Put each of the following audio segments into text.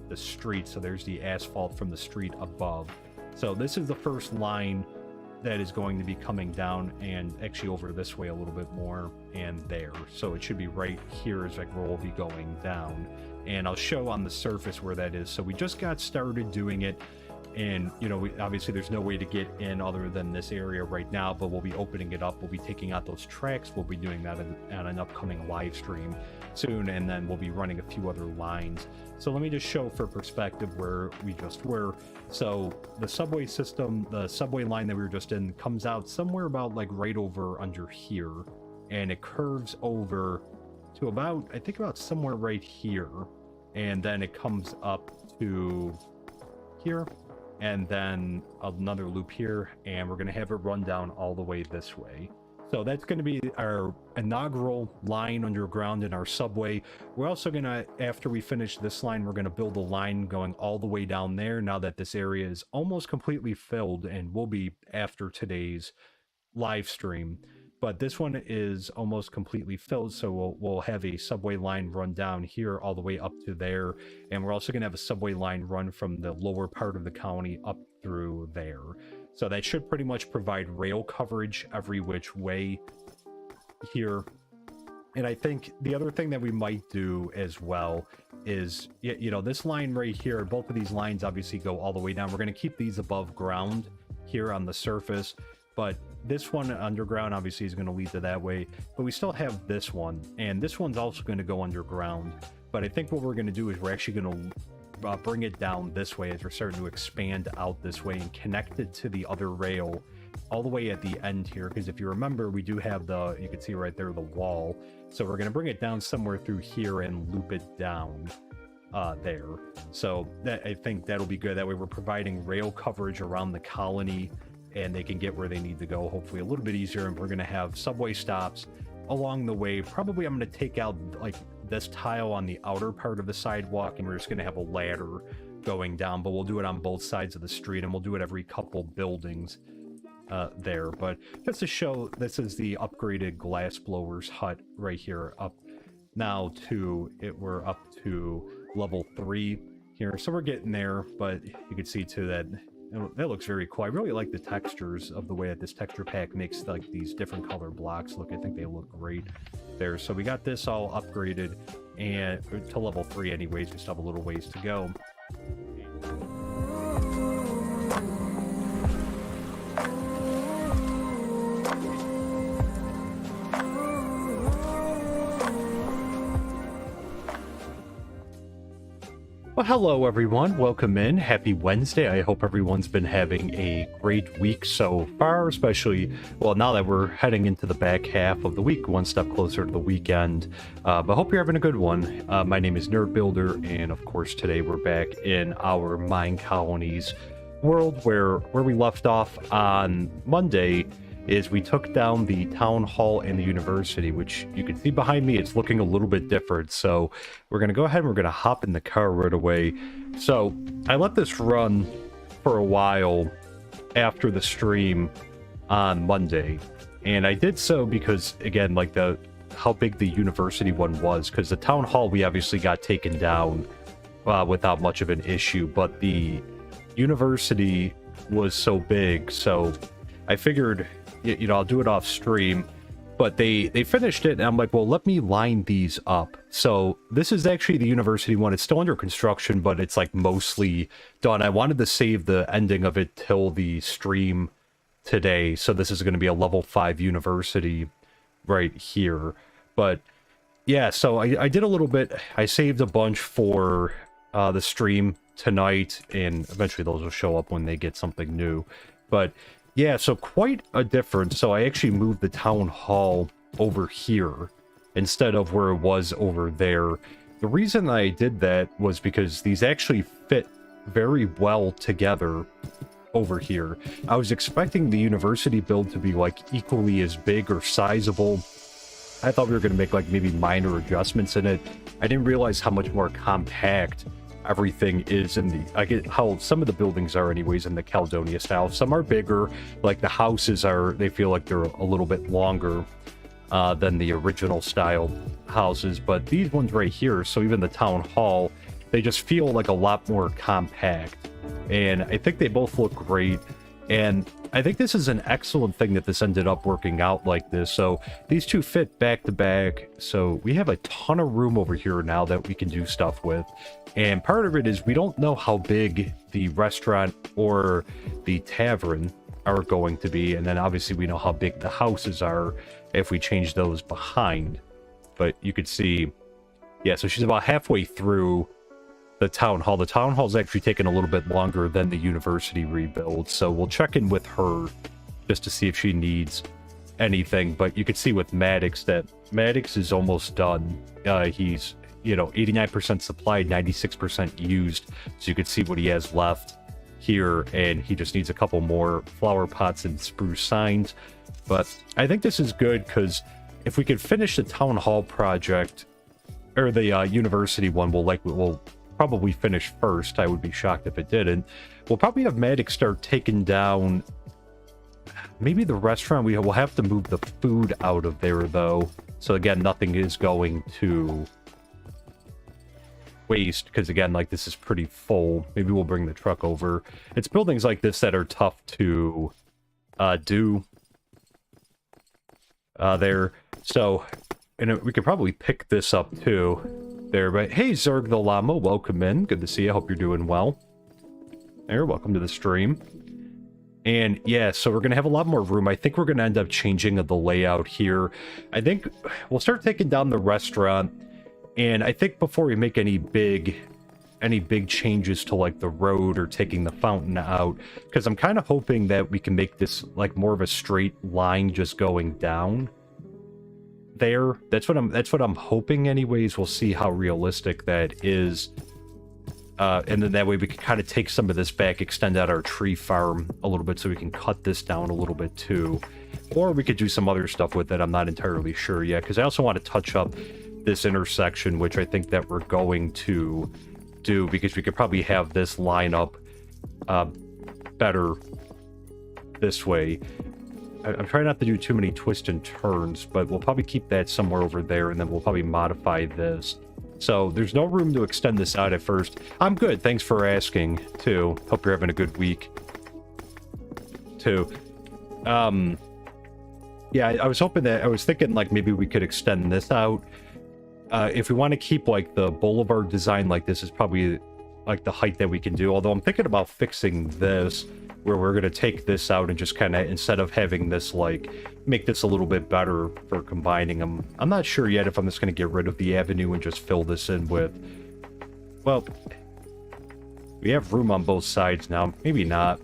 the street. So there's the asphalt from the street above. So this is the first line that is going to be coming down, and actually over this way a little bit more, and there. So it should be right here is like where we'll be going down. And I'll show on the surface where that is. So we just got started doing it. And, you know, obviously there's no way to get in other than this area right now, but we'll be opening it up. We'll be taking out those tracks. We'll be doing that on an upcoming live stream soon, and then we'll be running a few other lines. So let me just show for perspective where we just were. So the subway system, the subway line that we were just in, comes out somewhere about like right over under here, and it curves over to about, I think about somewhere right here, and then it comes up to here, and then another loop here, and we're going to have it run down all the way this way. So that's going to be our inaugural line underground in our subway. We're also going to, after we finish this line, we're going to build a line going all the way down there now that this area is almost completely filled, and will be after today's live stream. But this one is almost completely filled, so we'll have a subway line run down here all the way up to there. And we're also going to have a subway line run from the lower part of the county up through there. So that should pretty much provide rail coverage every which way here. And I think the other thing that we might do as well is, you know, this line right here, both of these lines obviously go all the way down. We're going to keep these above ground here on the surface, but this one underground obviously is going to lead to that way. But we still have this one, and this one's also going to go underground. But I think what we're going to do is we're actually going to bring it down this way as we're starting to expand out this way and connect it to the other rail all the way at the end here. Because if you remember, we do have the, you can see right there, the wall. So we're going to bring it down somewhere through here and loop it down there. So that, I think that'll be good. That way we're providing rail coverage around the colony, and they can get where they need to go, hopefully a little bit easier. And we're going to have subway stops along the way. Probably I'm going to take out like this tile on the outer part of the sidewalk, and we're just going to have a ladder going down, but we'll do it on both sides of the street, and we'll do it every couple buildings there. But just to show, this is the upgraded glass blowers hut right here, up now to it. We're up to level 3 here, so we're getting there. But you can see too that that looks very cool. I really like the textures of the way that this texture pack makes like these different color blocks look. I think they look great there. So we got this all upgraded and to level 3 anyways. We still have a little ways to go. Well, hello everyone, welcome in, happy Wednesday. I hope everyone's been having a great week so far, especially, well, now that we're heading into the back half of the week, one step closer to the weekend. But hope you're having a good one. My name is Nerd Builder, and of course today we're back in our MineColonies world, where we left off on Monday is we took down the town hall and the university, which you can see behind me. It's looking a little bit different. So we're going to go ahead and we're going to hop in the car right away. So I let this run for a while after the stream on Monday. And I did so because, again, like how big the university one was, because the town hall, we obviously got taken down without much of an issue, but the university was so big. So I figured, you know, I'll do it off stream, but they finished it, and I'm like, well, let me line these up. So this is actually the university one. It's still under construction, but it's like mostly done. I wanted to save the ending of it till the stream today, so this is going to be a level 5 university right here. But yeah, so I did a little bit. I saved a bunch for the stream tonight, and eventually those will show up when they get something new. But yeah, so quite a difference. So I actually moved the town hall over here instead of where it was over there. The reason I did that was because these actually fit very well together over here. I was expecting the university build to be like equally as big or sizable. I thought we were going to make like maybe minor adjustments in it. I didn't realize how much more compact everything is in the, I get how some of the buildings are anyways in the Caledonia style. Some are bigger, like the houses are, they feel like they're a little bit longer than the original style houses, but these ones right here, so even the town hall they just feel like a lot more compact. And I think they both look great. And I think this is an excellent thing that this ended up working out like this. So these two fit back to back. So we have a ton of room over here now that we can do stuff with. And part of it is we don't know how big the restaurant or the tavern are going to be. And then obviously we know how big the houses are if we change those behind. But you could see, yeah, so she's about halfway through the town hall. The town hall's actually taken a little bit longer than the university rebuild, so we'll check in with her just to see if she needs anything. But you can see with Maddox that Maddox is almost done. He's, you know, 89% supplied, 96% used, so you can see what he has left here, and he just needs a couple more flower pots and spruce signs. But I think this is good because if we could finish the town hall project, or the university one, we'll probably finish first. I would be shocked if it didn't. We'll probably have Maddox start taking down maybe the restaurant. We'll have to move the food out of there though. So again, nothing is going to waste because again, like this is pretty full. Maybe we'll bring the truck over. It's buildings like this that are tough to do there. So, and we could probably pick this up too. There, but hey, Zerg the Llama, welcome in. Good to see you. Hope you're doing well. There, welcome to the stream. And yeah, so we're gonna have a lot more room. I think we're gonna end up changing the layout here. I think we'll start taking down the restaurant, and I think before we make any big changes to like the road or taking the fountain out, because I'm kind of hoping that we can make this like more of a straight line just going down there. That's what I'm hoping anyways. We'll see how realistic that is, and then that way we can kind of take some of this back, extend out our tree farm a little bit so we can cut this down a little bit too, or we could do some other stuff with it. I'm not entirely sure yet, because I also want to touch up this intersection, which I think that we're going to do, because we could probably have this line up better this way. I'm trying not to do too many twists and turns, but we'll probably keep that somewhere over there, and then we'll probably modify this. So there's no room to extend this out at first. I'm good. Thanks for asking, too. Hope you're having a good week, too. Yeah, I was hoping that, I was thinking, like, maybe we could extend this out. If we want to keep, like, the boulevard design like this is probably, like, the height that we can do. Although I'm thinking about fixing this, where we're going to take this out and just kind of, instead of having this, like, make this a little bit better for combining them. I'm not sure yet if I'm just going to get rid of the avenue and just fill this in with, well, we have room on both sides now. Maybe not.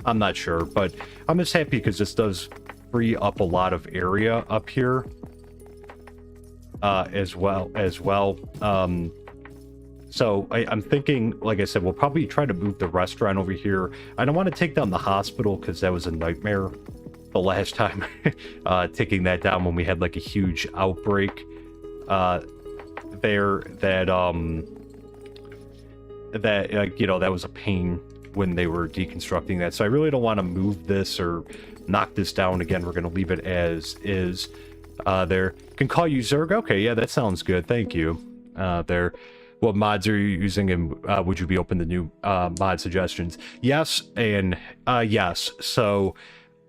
I'm not sure, but I'm just happy because this does free up a lot of area up here as well. So I'm thinking, like I said, we'll probably try to move the restaurant over here. I don't want to take down the hospital because that was a nightmare the last time, taking that down when we had like a huge outbreak there. That you know, that was a pain when they were deconstructing that. So I really don't want to move this or knock this down again. We're going to leave it as is. There, can call you Zerg. Okay, yeah, that sounds good. Thank you. There. What mods are you using, and would you be open to new mod suggestions? Yes, and yes. So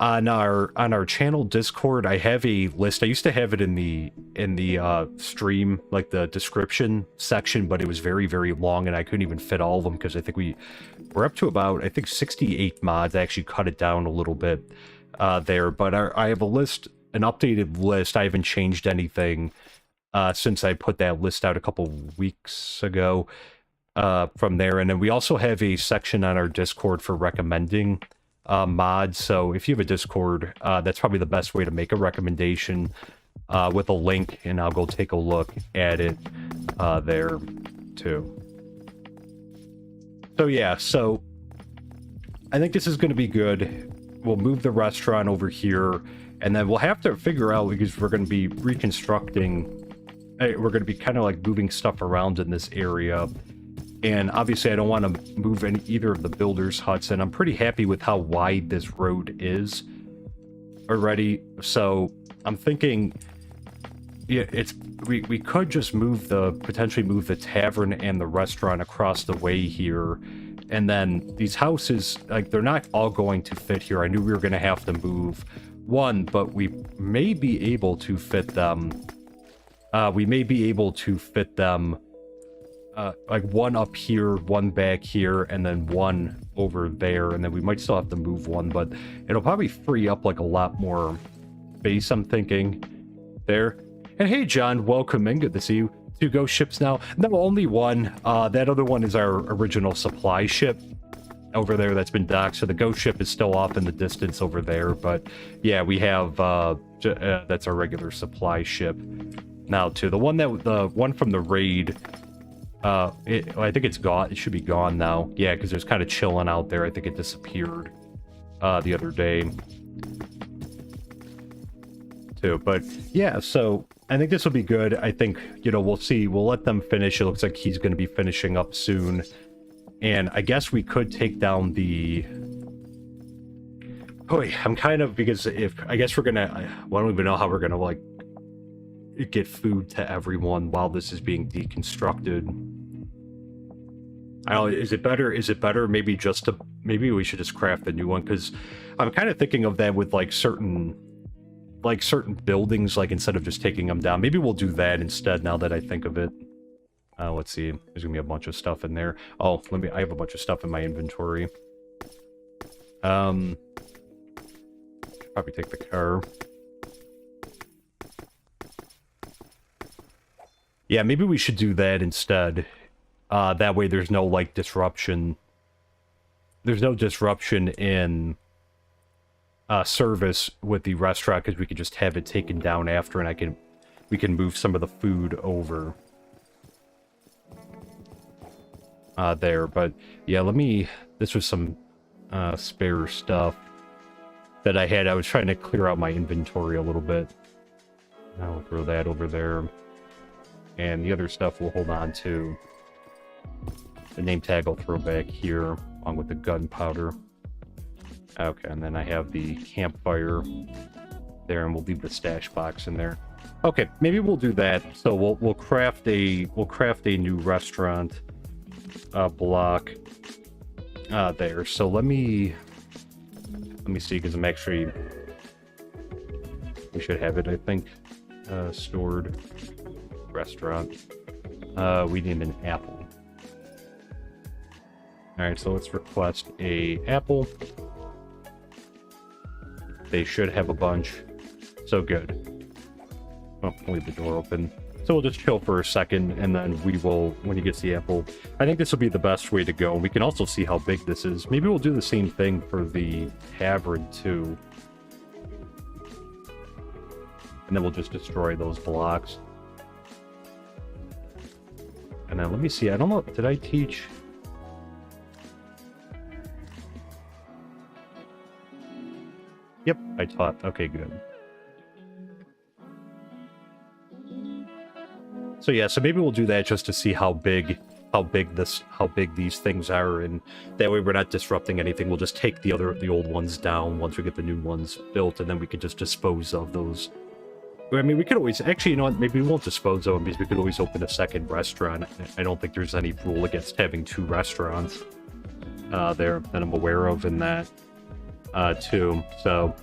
on our channel Discord, I have a list. I used to have it in the stream, like the description section, but it was very, very long, and I couldn't even fit all of them because I think we're up to about, I think, 68 mods. I actually cut it down a little bit there, but I have a list, an updated list. I haven't changed anything since I put that list out a couple weeks ago from there. And then we also have a section on our Discord for recommending mods. So if you have a Discord, that's probably the best way to make a recommendation with a link, and I'll go take a look at it there too. So yeah, so I think this is going to be good. We'll move the restaurant over here, and then we'll have to figure out, because we're going to be reconstructing, we're going to be kind of like moving stuff around in this area. And obviously I don't want to move either of the builders' huts, and I'm pretty happy with how wide this road is already. So I'm thinking, yeah, it's we could just potentially move the tavern and the restaurant across the way here, and then these houses, like, they're not all going to fit here. I knew we were going to have to move one, but we may be able to fit them. We may be able to fit them, like one up here, one back here, and then one over there, and then we might still have to move one, but it'll probably free up like a lot more space, I'm thinking, there. And hey, John, welcome in. Good to see you. 2 ghost ships now. No, only one. That other one is our original supply ship over there that's been docked. So the ghost ship is still off in the distance over there. But yeah, we have that's our regular supply ship now too. The one from the raid. I think it's gone. It should be gone now. Yeah, because it was kind of chilling out there. I think it disappeared the other day too. But yeah, so I think this will be good. I think, you know, we'll see. We'll let them finish. It looks like he's going to be finishing up soon. And I guess we could take down the... Oh, I'm kind of... Because I guess we're going to... I don't even know how we're going to, like, get food to everyone while this is being deconstructed. I don't know, is it better maybe just to... Maybe we should just craft a new one, because I'm kind of thinking of that with, like, certain buildings, like, instead of just taking them down. Maybe we'll do that instead, now that I think of it. Let's see. There's gonna be a bunch of stuff in there. Oh, I have a bunch of stuff in my inventory. Probably take the car. Yeah, maybe we should do that instead. That way there's no, like, disruption. There's no disruption in service with the restaurant, because we could just have it taken down after, and we can move some of the food over there. But yeah, this was some spare stuff that I had. I was trying to clear out my inventory a little bit. I'll throw that over there, and the other stuff we'll hold on to. The name tag I'll throw back here along with the gunpowder. Okay, and then I have the campfire there, and we'll leave the stash box in there. Okay, maybe we'll do that. So we'll craft a new restaurant block there. So let me see, because I'm actually, we should have it, I think, stored. Restaurant. We need an apple. All right, so let's request a apple. They should have a bunch. So good. Oh, I'll leave the door open. So we'll just chill for a second, and then we will, when he gets the apple, I think this will be the best way to go. We can also see how big this is. Maybe we'll do the same thing for the tavern, too. And then we'll just destroy those blocks. And then let me see, I don't know, did I teach? Yep, I taught. Okay, good. So yeah, so maybe we'll do that just to see how big these things are, and that way we're not disrupting anything. We'll just take the old ones down once we get the new ones built, and then we can just dispose of those. I mean, we could always, actually, you know what, maybe we won't dispose of them, because we could always open a second restaurant. I don't think there's any rule against having 2 restaurants there that I'm aware of in that. Too. So,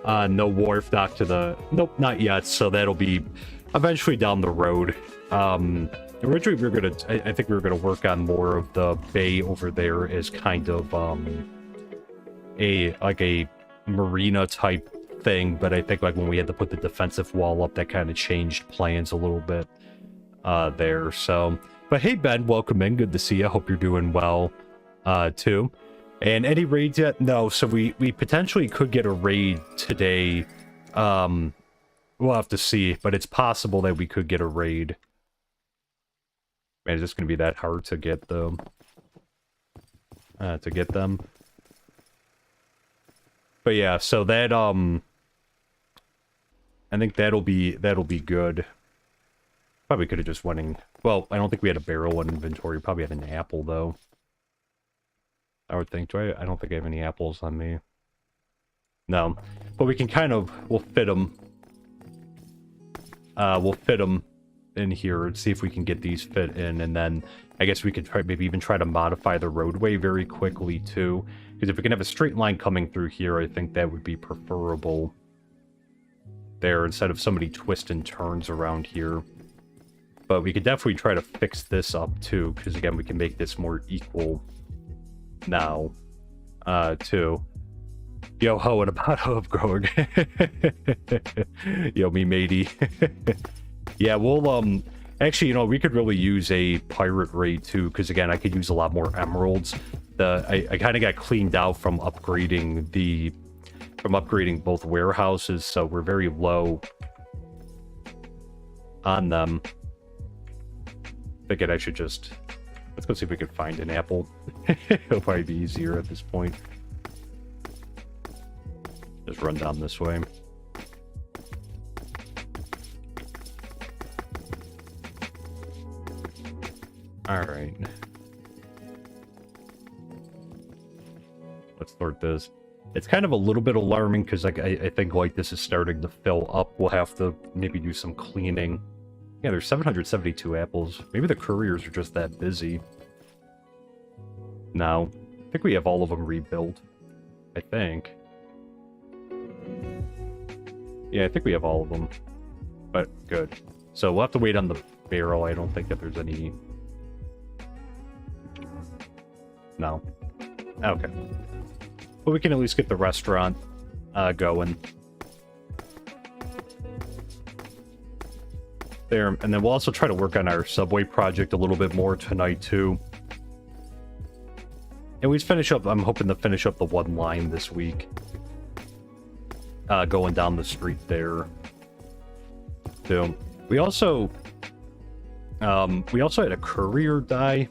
no wharf dock to the... Nope, not yet. So that'll be eventually down the road. Originally, we were gonna... I think we were gonna work on more of the bay over there as kind of a marina type thing. But I think, like, when we had to put the defensive wall up, that kind of changed plans a little bit there. So, but hey, Ben, welcome in. Good to see you. Hope you're doing well too. And any raids yet? No, so we potentially could get a raid today. We'll have to see, but it's possible that we could get a raid. Man, is this going to be that hard to get, though? To get them? But yeah, so that, I think that'll be good. Probably could have just went in... Well, I don't think we had a barrel in inventory. Probably had an apple, though. I would think. I don't think I have any apples on me. No. But we can kind of... We'll fit them We'll fit them in here and see if we can get these fit in, and then I guess we could try, maybe even try to modify the roadway very quickly too, because if we can have a straight line coming through here, I think that would be preferable there instead of so many twists and turns around here. But we could definitely try to fix this up too, because again, we can make this more equal now too. Yo ho and a bottle of growing. Yo me matey. Yeah, we'll actually, you know, we could really use a pirate raid too, because again, I could use a lot more emeralds. I kind of got cleaned out from upgrading both warehouses, so we're very low on them. Figured I should just, let's go see if we can find an apple. It'll probably be easier at this point. Just run down this way. Alright. Let's sort this. It's kind of a little bit alarming because like I think like this is starting to fill up. We'll have to maybe do some cleaning. Yeah, there's 772 apples. Maybe the couriers are just that busy. No. I think we have all of them rebuilt. I think. Yeah, I think we have all of them. But good. So we'll have to wait on the barrel. I don't think that there's any... No. Okay. But we can at least get the restaurant going. There, and then we'll also try to work on our subway project a little bit more tonight too. And we finish up, I'm hoping to finish up the one line this week. Going down the street there. So we also had a courier die.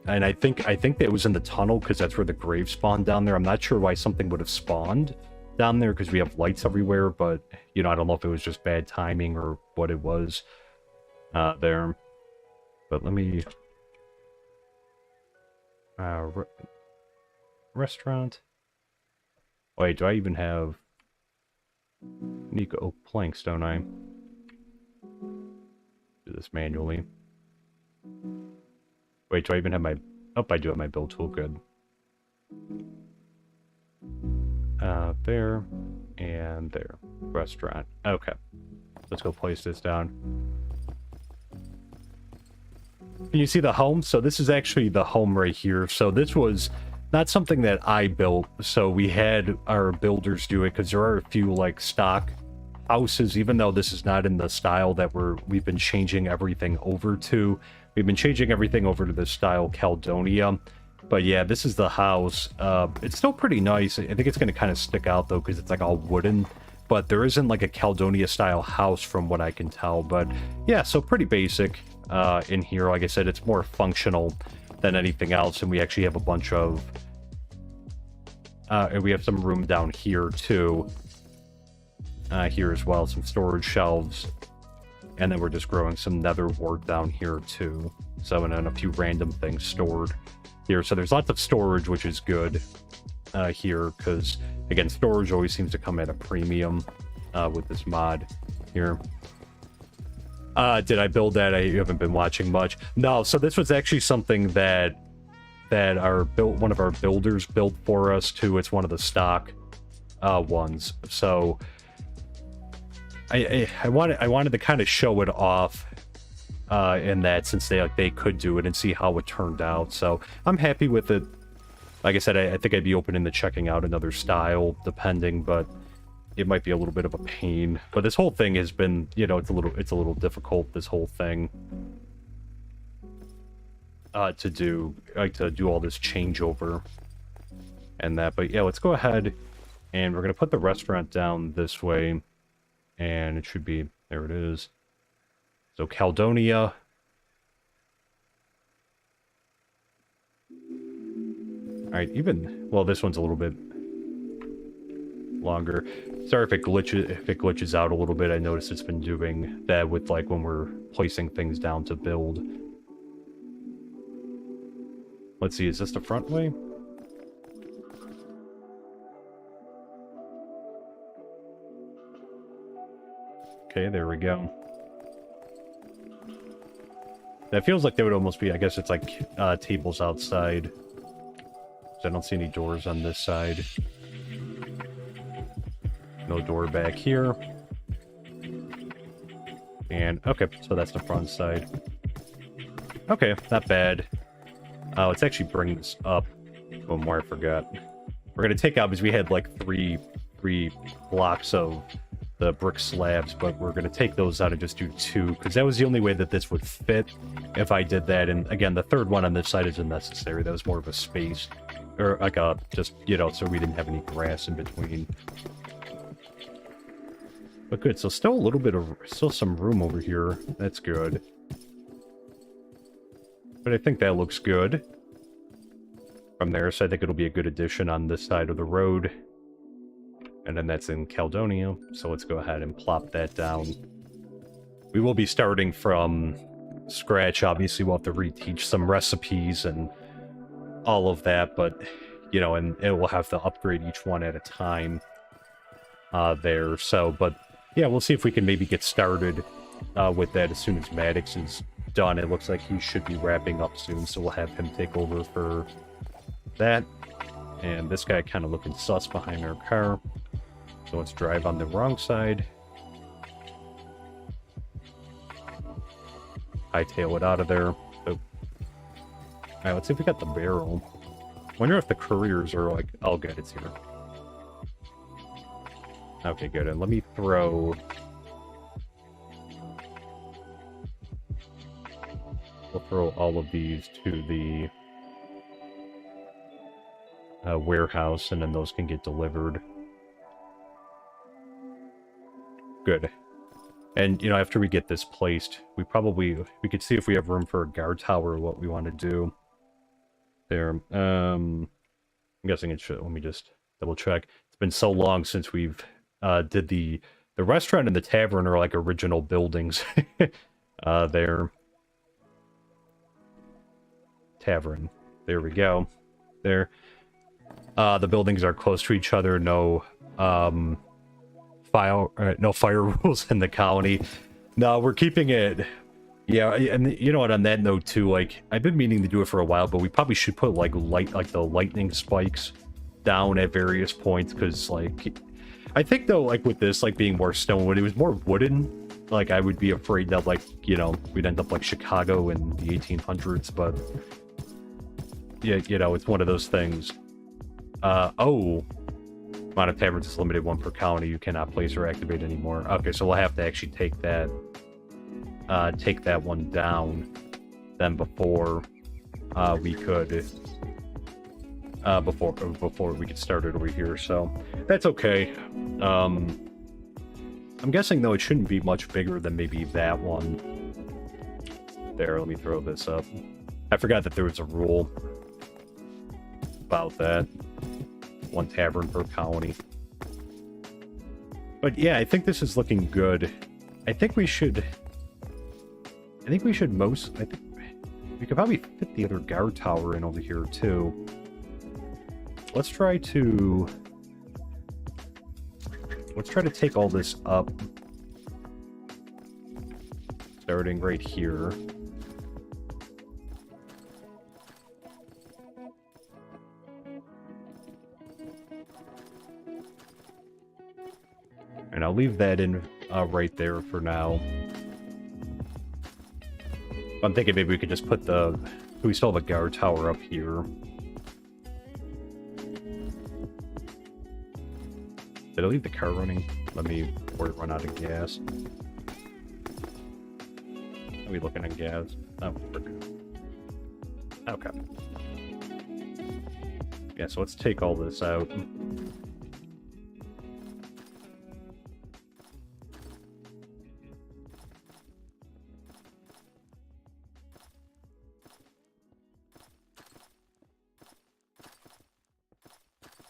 And I think that it was in the tunnel because that's where the grave spawned down there. I'm not sure why something would have spawned down there because we have lights everywhere, but you know, I don't know if it was just bad timing or what it was there. But let me restaurant. Wait, do I even have unique oak planks, don't I? Do this manually. Wait, do I even have my... Oh, I do have my build tool, good. There, and there. Restaurant. Okay. Let's go place this down. Can you see the home? So this is actually the home right here. So this was not something that I built. So we had our builders do it, because there are a few, like, stock houses, even though this is not in the style that we've been changing everything over to. We've been changing everything over to the style Caledonia. But yeah, this is the house. It's still pretty nice. I think it's going to kind of stick out though, because it's like all wooden. But there isn't like a Caledonia style house from what I can tell. But yeah, so pretty basic in here. Like I said, it's more functional than anything else. And we actually have a bunch of... and we have some room down here too. Here as well, some storage shelves. And then we're just growing some nether wart down here too. So, and then a few random things stored here. So there's lots of storage, which is good here, because again, storage always seems to come at a premium with this mod here. Did I build that? I haven't been watching much. No, so this was actually something that one of our builders built for us too. It's one of the stock ones. So I wanted to kind of show it off in that, since they could do it, and see how it turned out. So I'm happy with it. Like I said, I think I'd be open into checking out another style, depending, but it might be a little bit of a pain. But this whole thing has been, you know, it's a little difficult, this whole thing to do all this changeover and that. But yeah, let's go ahead and we're gonna put the restaurant down this way. And it should be, there it is. So Caledonia. Alright, well, this one's a little bit longer. Sorry if it glitches out a little bit. I noticed it's been doing that with, like, when we're placing things down to build. Let's see, is this the front way? Okay, there we go. That feels like they would almost be, I guess it's like tables outside. I don't see any doors on this side. No door back here. And, okay, so that's the front side. Okay, not bad. Let's actually bring this up. One more, I forgot. We're going to take out, because we had like three blocks of the brick slabs, but we're going to take those out and just do 2, because that was the only way that this would fit if I did that. And again, the third one on this side isn't necessary. That was more of a space, or like a, just, you know, so we didn't have any grass in between. But good, so still a little bit of, still some room over here. That's good. But I think that looks good from there, so I think it'll be a good addition on this side of the road. And then that's in Caledonia, so let's go ahead and plop that down. We will be starting from scratch. Obviously, we'll have to reteach some recipes and all of that, but, you know, and it will have to upgrade each one at a time there. So, but, yeah, we'll see if we can maybe get started with that as soon as Maddox is done. It looks like he should be wrapping up soon, so we'll have him take over for that. And this guy kind of looking sus behind our car. So let's drive on the wrong side. Hightail it out of there. So, alright, let's see if we got the barrel. Wonder if the couriers are like, oh good, it's here. Okay, good. And let me throw... We'll throw all of these to the warehouse, and then those can get delivered. Good. And, you know, after we get this placed, we could see if we have room for a guard tower or what we want to do. There. I'm guessing it should. Let me just double check. It's been so long since we've did the restaurant and the tavern are like original buildings. There. Tavern. There we go. There. The buildings are close to each other. No no fire rules in the colony. No, we're keeping it. Yeah, and you know what? On that note too, like I've been meaning to do it for a while, but we probably should put like the lightning spikes down at various points, because like I think though, like with this like being more stone, when it was more wooden, like I would be afraid that like, you know, we'd end up like Chicago in the 1800s. But yeah, you know, it's one of those things. Oh. Amount of taverns is limited, 1 per colony. You cannot place or activate anymore. Okay, so we'll have to actually take that one down then before we could before we get started over here. So that's okay. I'm guessing though it shouldn't be much bigger than maybe that one. There, let me throw this up. I forgot that there was a rule about that. 1 tavern per colony. But yeah, I think this is looking good. I think we should we could probably fit the other guard tower in over here too. Let's try to take all this up. Starting right here. And I'll leave that in right there for now. I'm thinking maybe we could just put we still have a guard tower up here. Did I leave the car running? Let me, before it run out of gas. Are we looking at gas? Oh, we're good. Okay. Yeah, so let's take all this out.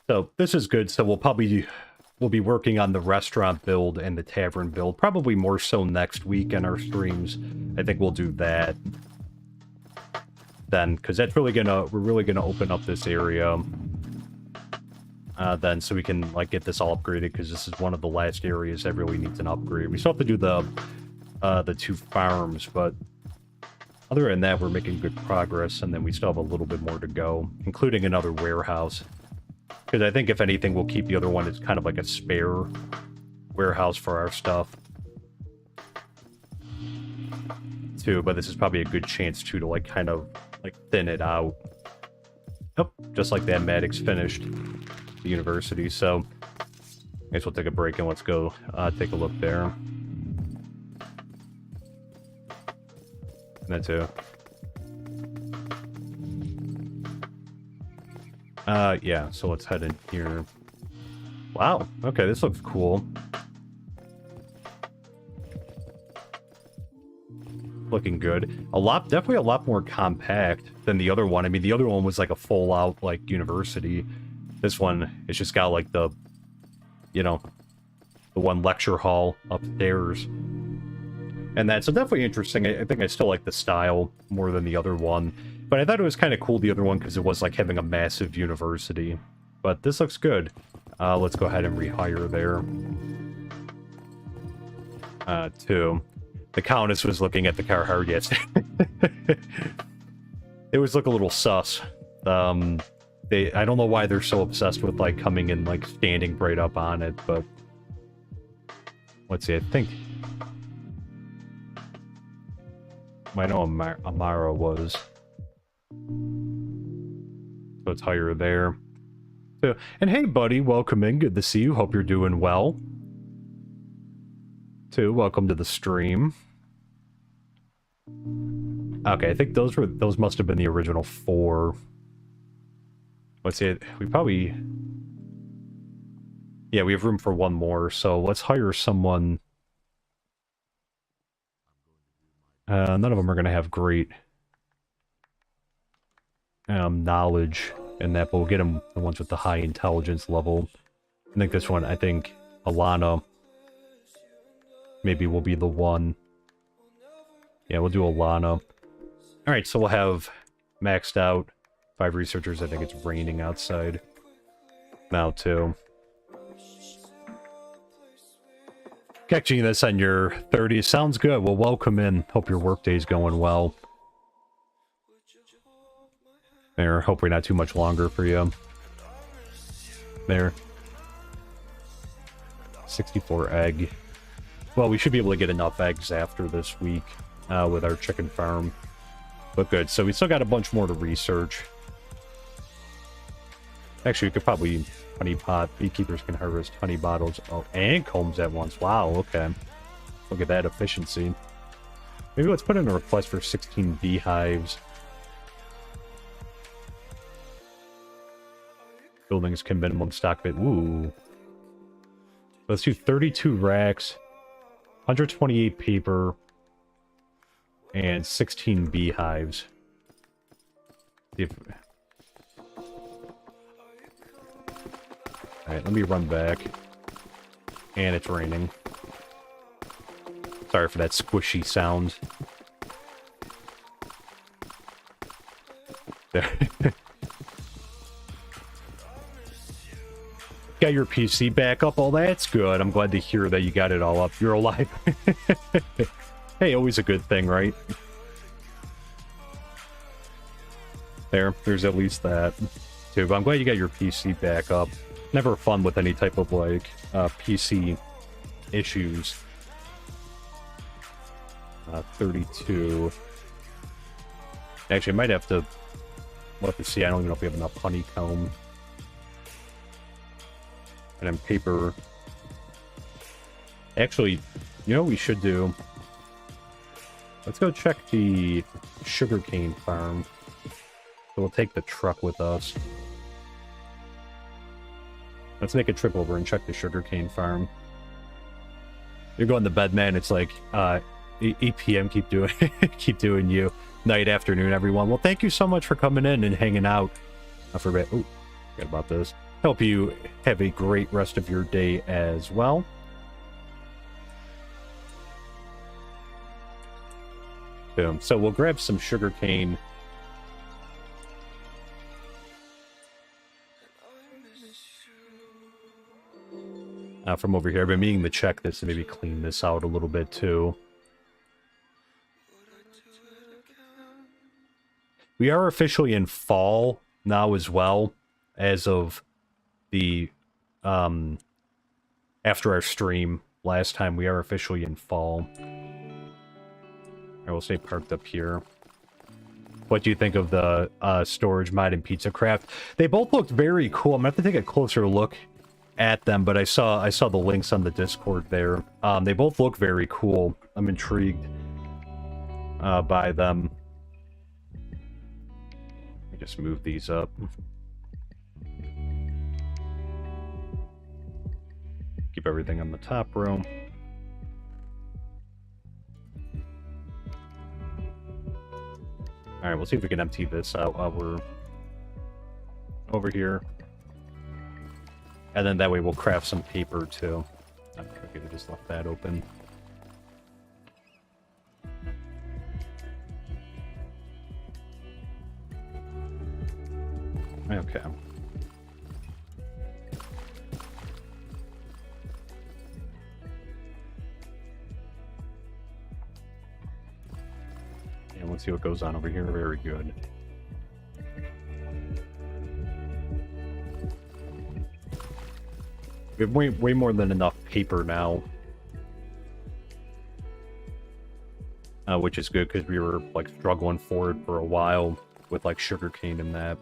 So this is good. So we'll be working on the restaurant build and the tavern build, probably more so next week in our streams. I think we'll do that then, because that's we're really gonna open up this area then, so we can like get this all upgraded, because this is one of the last areas that really needs an upgrade. We still have to do the 2 farms, but Other than that, we're making good progress, and then we still have a little bit more to go, including another warehouse. Because I think, if anything, we'll keep the other one as kind of like a spare warehouse for our stuff. Too, but this is probably a good chance, too, to, like, kind of, like, thin it out. Yep, just like that, Maddox finished the university, so I guess we'll take a break and let's go take a look there. And that too. Yeah, so let's head in here. Wow, okay, this looks cool. Looking good. Definitely a lot more compact than the other one. I mean, the other one was like a full-out, like, university. This one, it's just got, like, the, you know, the one lecture hall upstairs. And that's so definitely interesting. I think I still like the style more than the other one. But I thought it was kind of cool, the other one, because it was like having a massive university. But this looks good. Let's go ahead and rehire there. Too. The Countess was looking at the car hard yesterday. It was look a little sus. I don't know why they're so obsessed with, like, coming and, like, standing right up on it, but... Let's see, I think... I know Amara was. So it's higher there. So, and hey, buddy, welcome in. Good to see you. Hope you're doing well. Too, welcome to the stream. Okay, I think those must have been the original 4. Let's see, we probably... Yeah, we have room for one more, so let's hire someone... none of them are going to have great knowledge in that, but we'll get them the ones with the high intelligence level. I think this one, Alana, maybe will be the one. Yeah, we'll do Alana. Alright, so we'll have maxed out 5 researchers. I think it's raining outside now, too. Catching this on your 30s sounds good. Well, welcome in. Hope your workday's going well. There, hopefully not too much longer for you. There. 64 egg. Well, we should be able to get enough eggs after this week with our chicken farm. But good. So we still got a bunch more to research. Actually, we could probably... Honey pot. Beekeepers can harvest honey bottles. Oh, and combs at once. Wow, okay. Look at that efficiency. Maybe let's put in a request for 16 beehives. Buildings can minimum stock bit. Ooh. Let's do 32 racks, 128 paper, and 16 beehives. Alright, let me run back. And it's raining. Sorry for that squishy sound. There. Got your PC back up? Oh, that's good. I'm glad to hear that you got it all up. You're alive. Hey, always a good thing, right? There's at least that, too. But I'm glad you got your PC back up. Never fun with any type of, like, PC issues. 32. Actually, I might have to... We'll have to see. I don't even know if we have enough honeycomb. And then paper. Actually, you know what we should do? Let's go check the sugarcane farm. So we'll take the truck with us. Let's make a trip over and check the sugarcane farm. You're going to bed, man. It's like 8 p.m. Keep doing you. Night, afternoon, everyone. Well, thank you so much for coming in and hanging out. I forgot about this. Hope you have a great rest of your day as well. Boom. So we'll grab some sugarcane. From over here. I've been meaning to check this and maybe clean this out a little bit too. We are officially in fall now as well, as of the after our stream last time. We are officially in fall. I will stay parked up here. What do you think of the storage mod and pizza craft? They both looked very cool. I'm gonna have to take a closer look at them, but I saw the links on the Discord there. They both look very cool. I'm intrigued by them. Let me just move these up. Keep everything on the top row. Alright, we'll see if we can empty this out while we're over here. And then that way we'll craft some paper too. I could have just left that open. Okay. And let's see what goes on over here. Very good. We have way more than enough paper now. Which is good because we were like struggling for it for a while with like sugarcane and that.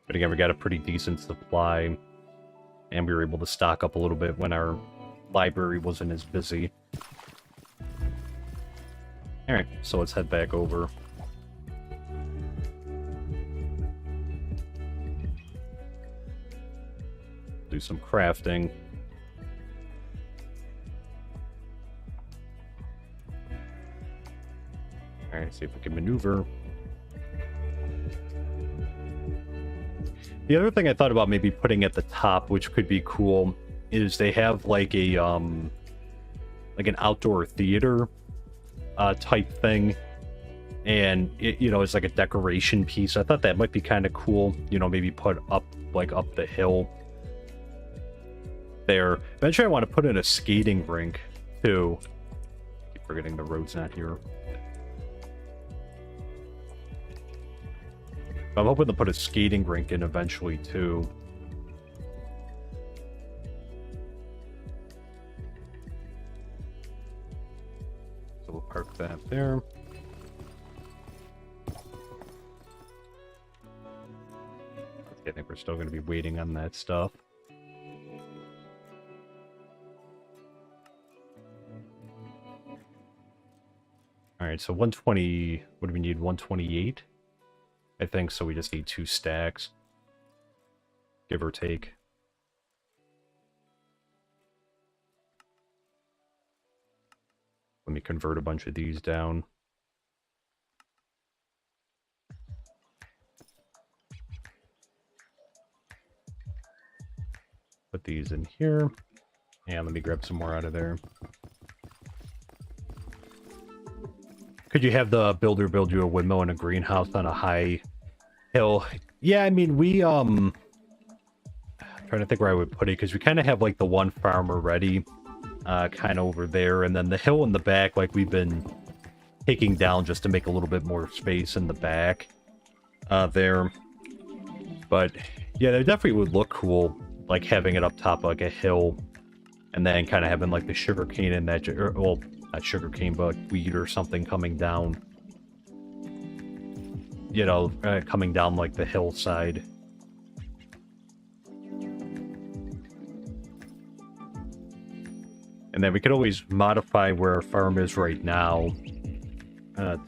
But again, we got a pretty decent supply, and we were able to stock up a little bit when our library wasn't as busy. Alright, so let's head back over. Do some crafting. Alright, see if we can maneuver. The other thing I thought about maybe putting at the top, which could be cool, is they have like a like an outdoor theater type thing, and it, you know, it's like a decoration piece. I thought that might be kind of cool, you know, maybe put up like up the hill there. Eventually I want to put in a skating rink too. Keep forgetting the road's not here. I'm hoping to put a skating rink in eventually too. So we'll park that there. I think we're still going to be waiting on that stuff. Alright, so 120, what do we need? 128? I think so. We just need 2 stacks, give or take. Let me convert a bunch of these down. Put these in here, and let me grab some more out of there. Could you have the builder build you a windmill and a greenhouse on a high hill? Yeah, I mean, we, I'm trying to think where I would put it, because we kind of have, like, the one farm already, kind of over there, and then the hill in the back, like, we've been taking down just to make a little bit more space in the back, there. But, yeah, that definitely would look cool, like, having it up top, like, a hill, and then kind of having, like, the sugarcane in that, or, well, not sugarcane, but wheat or something coming down. You know, coming down like the hillside. And then we could always modify where our farm is right now,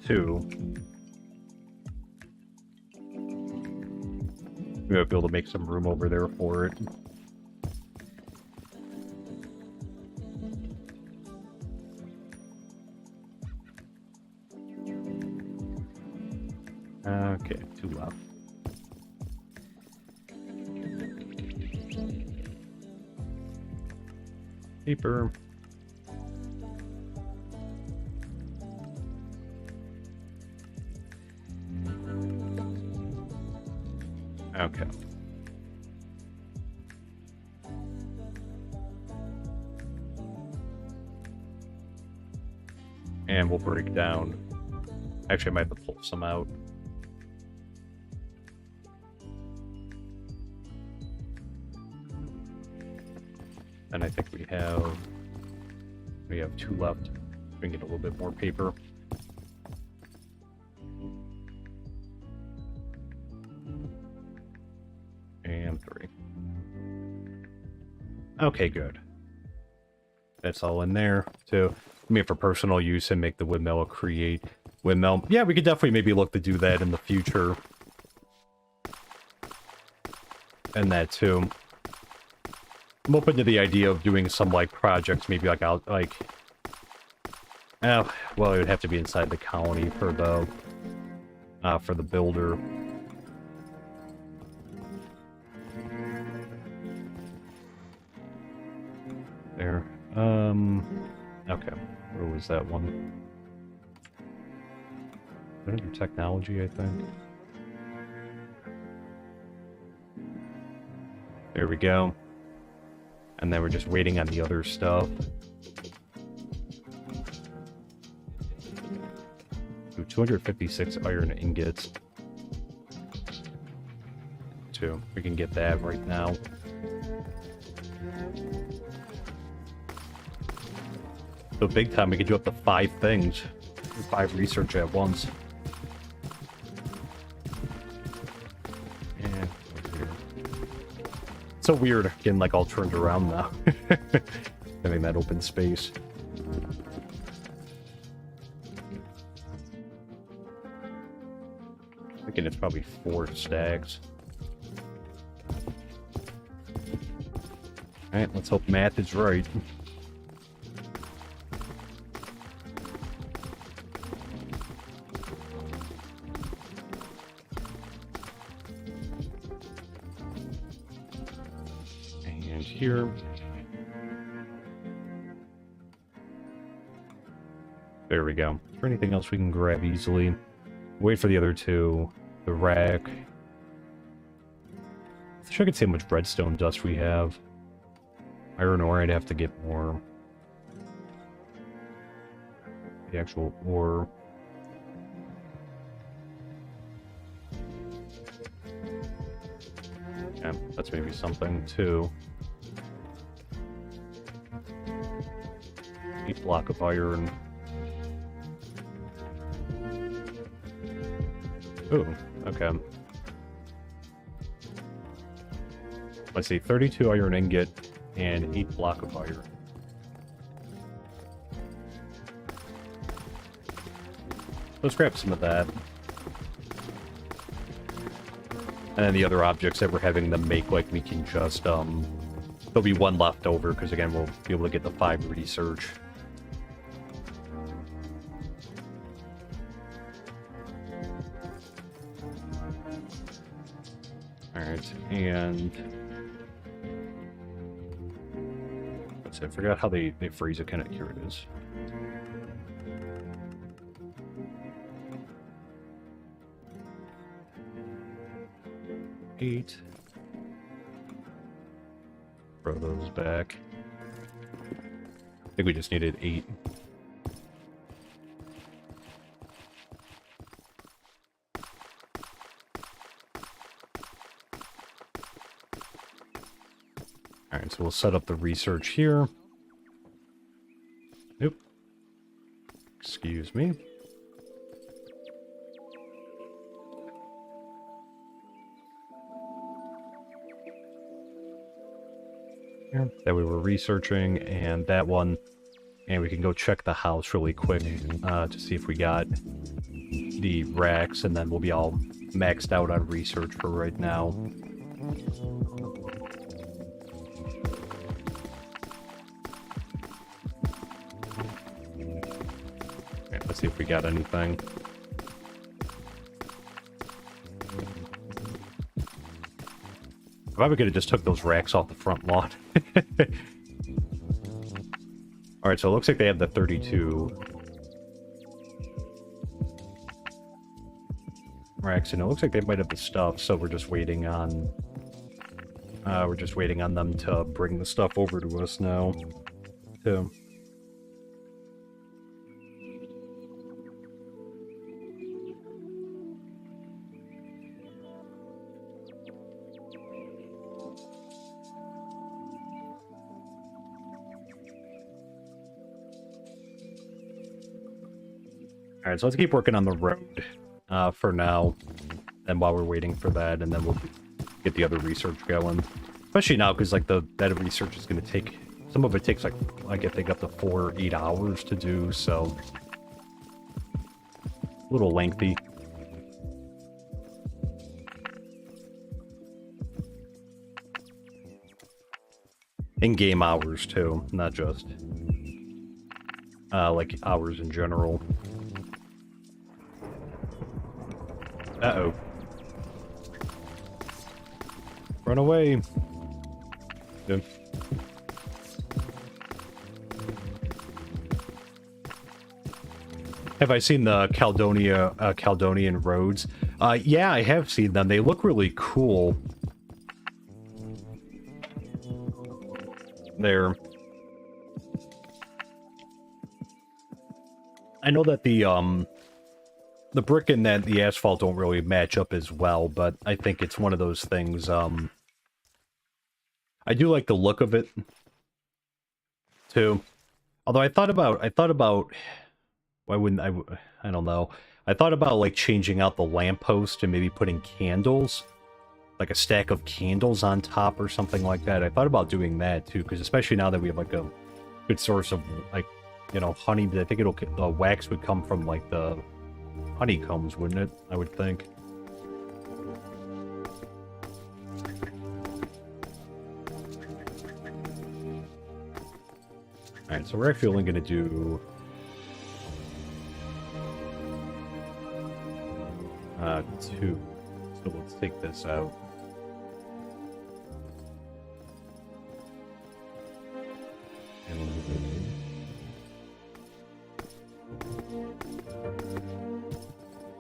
too. We might be able to make some room over there for it. Okay, 2 left. Paper. Okay. And we'll break down Actually, I might have to pull some out. And I think we have 2 left. We can get a little bit more paper. And 3. Okay, good. That's all in there too. I mean, for personal use and make the windmill a create windmill. Yeah, we could definitely maybe look to do that in the future. And that too. I'm open to the idea of doing some like projects, maybe like out like. Well, it would have to be inside the colony for the builder. There. Okay. Where was that one? Under technology, I think. There we go. And then we're just waiting on the other stuff. Ooh, 256 iron ingots. 2. We can get that right now. So big time, we could do up to 5 things. 5 research at once. Yeah. It's so weird getting like all turned around now. Having that open space. Thinking it's probably 4 stacks. Alright, let's hope math is right. And here. There we go. Is there anything else we can grab easily? Wait for the other 2. The rack. I wish I could see how much redstone dust we have. Iron ore, I'd have to get more. The actual ore. Yeah, that's maybe something too. 8 block of iron. Ooh, okay. Let's see, 32 iron ingot and 8 block of iron. Let's grab some of that. And then the other objects that we're having them make, like, we can just, there'll be 1 left over, because again, we'll be able to get the 5 research. Alright, and... I forgot how they phrase it, kind of, here it is. Eight. Throw those back. I think we just needed 8. Alright, so we'll set up the research here. Nope. Excuse me. Here, that we were researching, and that one. And we can go check the house really quick to see if we got the racks, and then we'll be all maxed out on research for right now. Let's see if we got anything. Probably could have just took those racks off the front lawn. Alright, so it looks like they have the 32 racks, and it looks like they might have the stuff, so we're just waiting on them to bring the stuff over to us now. Too. All right, so let's keep working on the road for now, and while we're waiting for that, and then we'll get the other research going. Especially now, because like that research is going to take, some of it takes like I think up to 4 or 8 hours to do, so a little lengthy. In-game hours too, not just like hours in general. Uh-oh. Run away. Yeah. Have I seen the Caledonian roads? Yeah, I have seen them. They look really cool. There. I know that the brick and the asphalt don't really match up as well, but I think it's one of those things, I do like the look of it, too. Although I thought about, why wouldn't I don't know. I thought about, like, changing out the lamppost and maybe putting candles, like a stack of candles on top or something like that. I thought about doing that, too, because especially now that we have, like, a good source of, like, you know, honey, I think the wax would come from, like, the honeycombs, wouldn't it? I would think. Alright, so we're actually only going to do... 2. So let's take this out.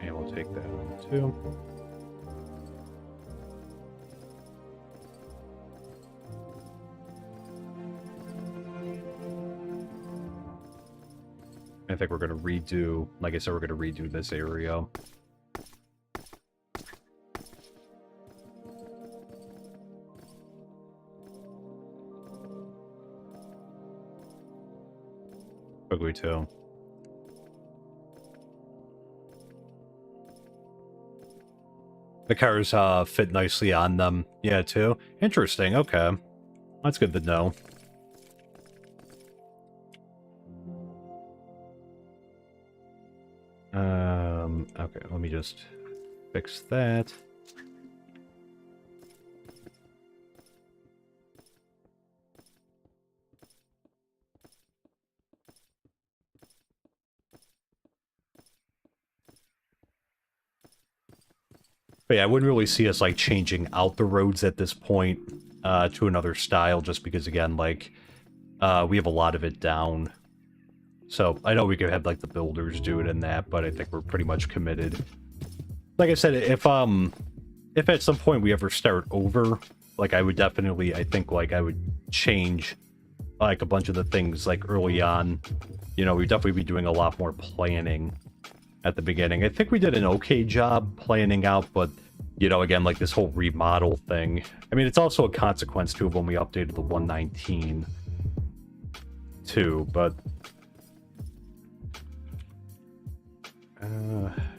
And we'll take that one too. I think we're going to redo, like I said, we're going to redo this area. Ugly too. The cars fit nicely on them. Yeah, too. Interesting. Okay. That's good to know. Okay, let me just fix that. But yeah, I wouldn't really see us, like, changing out the roads at this point to another style, just because, again, like, we have a lot of it down. So, I know we could have, like, the builders do it in that, but I think we're pretty much committed. Like I said, if at some point we ever start over, like, I would definitely, I think, like, I would change, like, a bunch of the things, like, early on. You know, we'd definitely be doing a lot more planning at the beginning. I think we did an okay job planning out, but, you know, again, like this whole remodel thing. I mean, it's also a consequence, too, of when we updated the 119, too, but...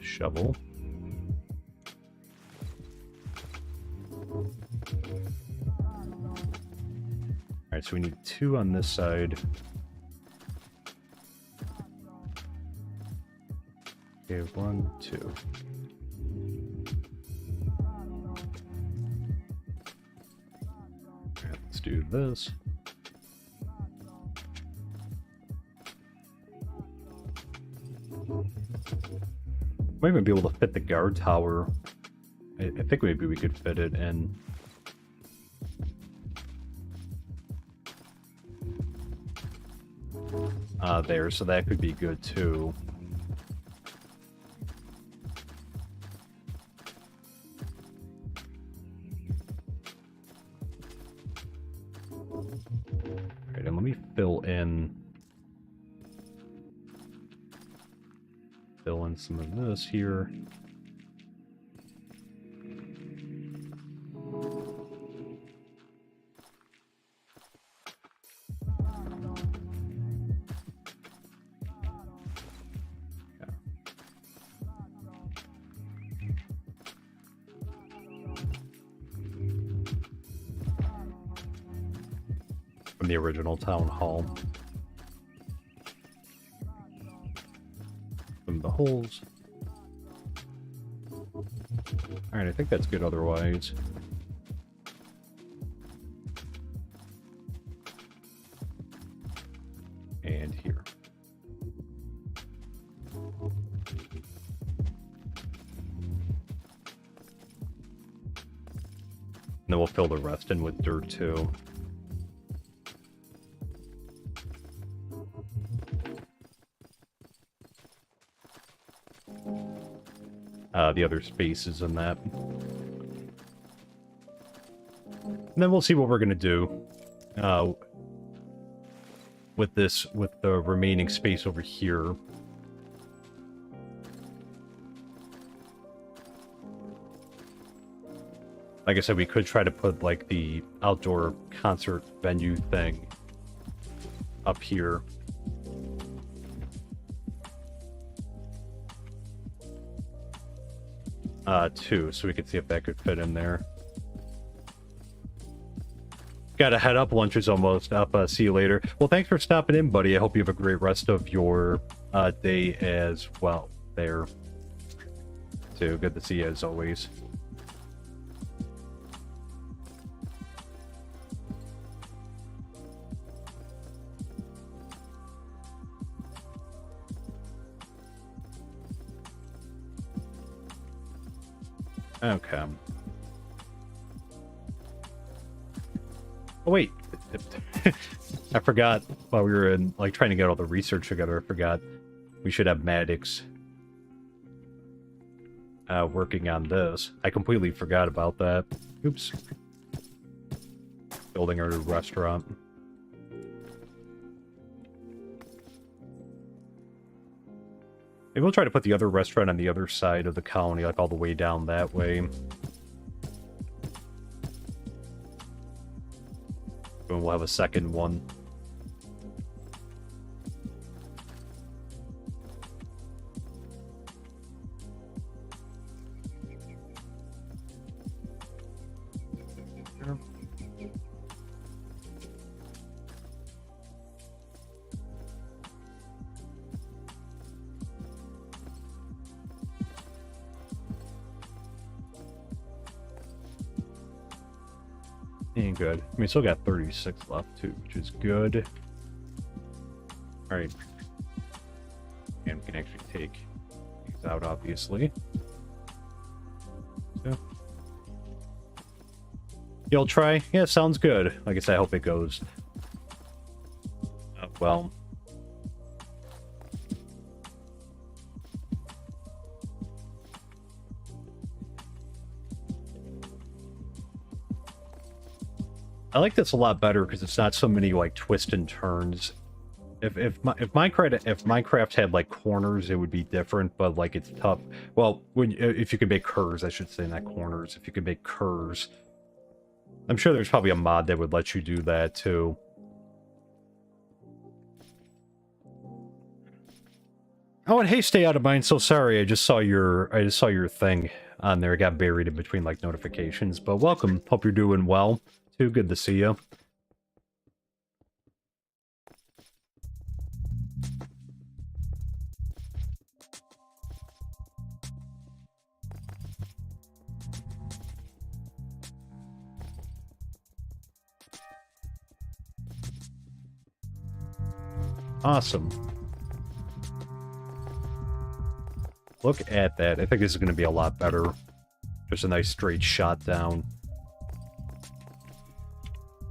shovel. Alright, so we need 2 on this side. Okay, 1, 2. Alright, let's do this. Might even be able to fit the guard tower. I think maybe we could fit it in. There, so that could be good too. Alright, and let me fill in some of this here. from the original town hall. From the holes. Alright, I think that's good otherwise. And here. And then we'll fill the rest in with dirt too. The other spaces in that. And then we'll see what we're going to do with this, with the remaining space over here. Like I said, we could try to put like the outdoor concert venue thing up here. Too, so we could see if that could fit in there. Gotta head up, lunch is almost up. See you later. Well, thanks for stopping in, buddy. I hope you have a great rest of your day as well there. So good to see you as always. Okay. Oh wait, I forgot while we were in like trying to get all the research together. I forgot we should have Maddox working on this. I completely forgot about that. Oops. Building our new restaurant. Maybe we'll try to put the other restaurant on the other side of the colony, like all the way down that way. And we'll have a second one. Ain't good. I mean, still got 36 left too, which is good. All right, and we can actually take these out, obviously. So, you'll try. Yeah, sounds good. Like I said, I hope it goes well. I like this a lot better because it's not so many like twists and turns. If Minecraft had like corners, it would be different. But like it's tough. Well, if you could make curves, I should say, not corners. If you could make curves, I'm sure there's probably a mod that would let you do that too. Oh, and hey, stay out of mine. So sorry, I just saw your thing on there. It got buried in between like notifications. But welcome. Hope you're doing well. Too good to see you. Awesome. Look at that. I think this is going to be a lot better. Just a nice straight shot down.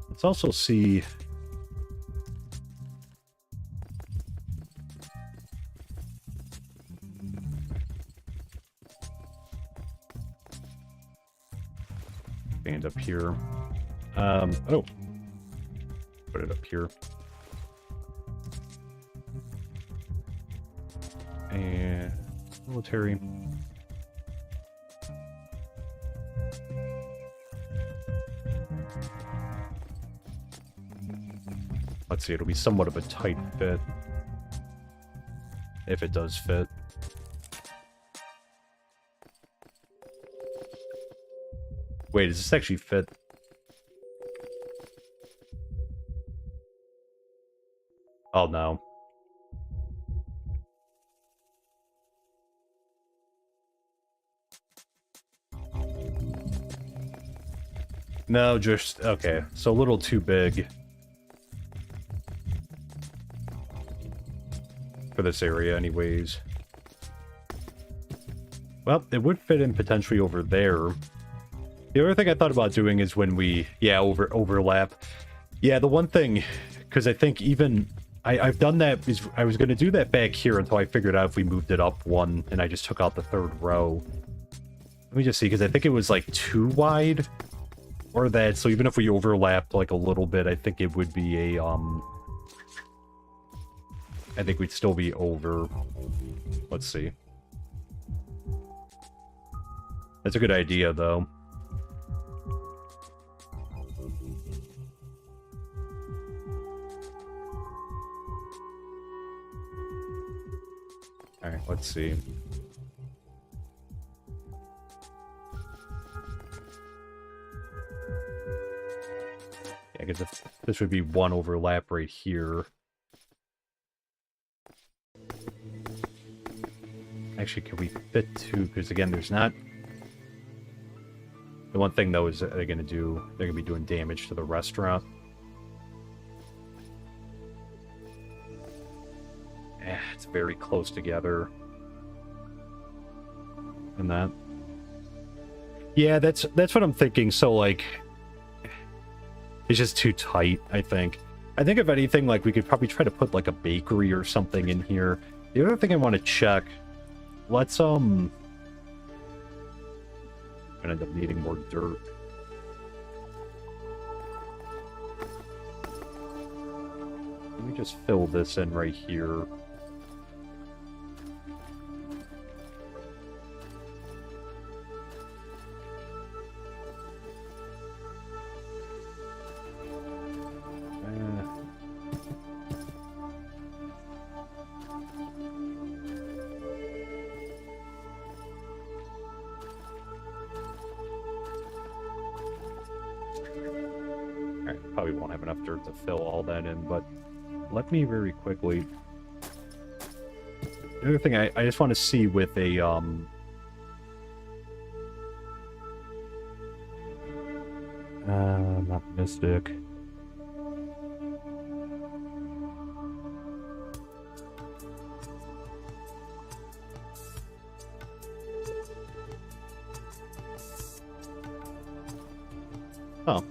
Let's also see... Stand up here. Oh. Put it up here. And... military. Let's see, it'll be somewhat of a tight fit. If it does fit. Wait, does this actually fit? Oh, no. No, just... Okay, so a little too big for this area anyways. Well, it would fit in potentially over there. The other thing I thought about doing is when we... Yeah, overlap. Yeah, the one thing... Because I think even... I've done that... I was going to do that back here until I figured out if we moved it up one, and I just took out the third row. Let me just see, because I think it was like too wide. Or that, so even if we overlapped like a little bit, I think it would be a, I think we'd still be over. Let's see. That's a good idea, though. Alright, let's see. I guess this would be one overlap right here. Actually, can we fit two? Because again, there's not... The one thing, though, is that they're going to be doing damage to the restaurant. It's very close together. And that... Yeah, that's what I'm thinking. So, like... It's just too tight, I think. I think if anything, like, we could probably try to put, like, a bakery or something in here. The other thing I want to check... Let's, I'm gonna end up needing more dirt. Let me just fill this in right here. Probably won't have enough dirt to fill all that in, but let me very quickly... The other thing I just want to see with a, not Mystic. Oh.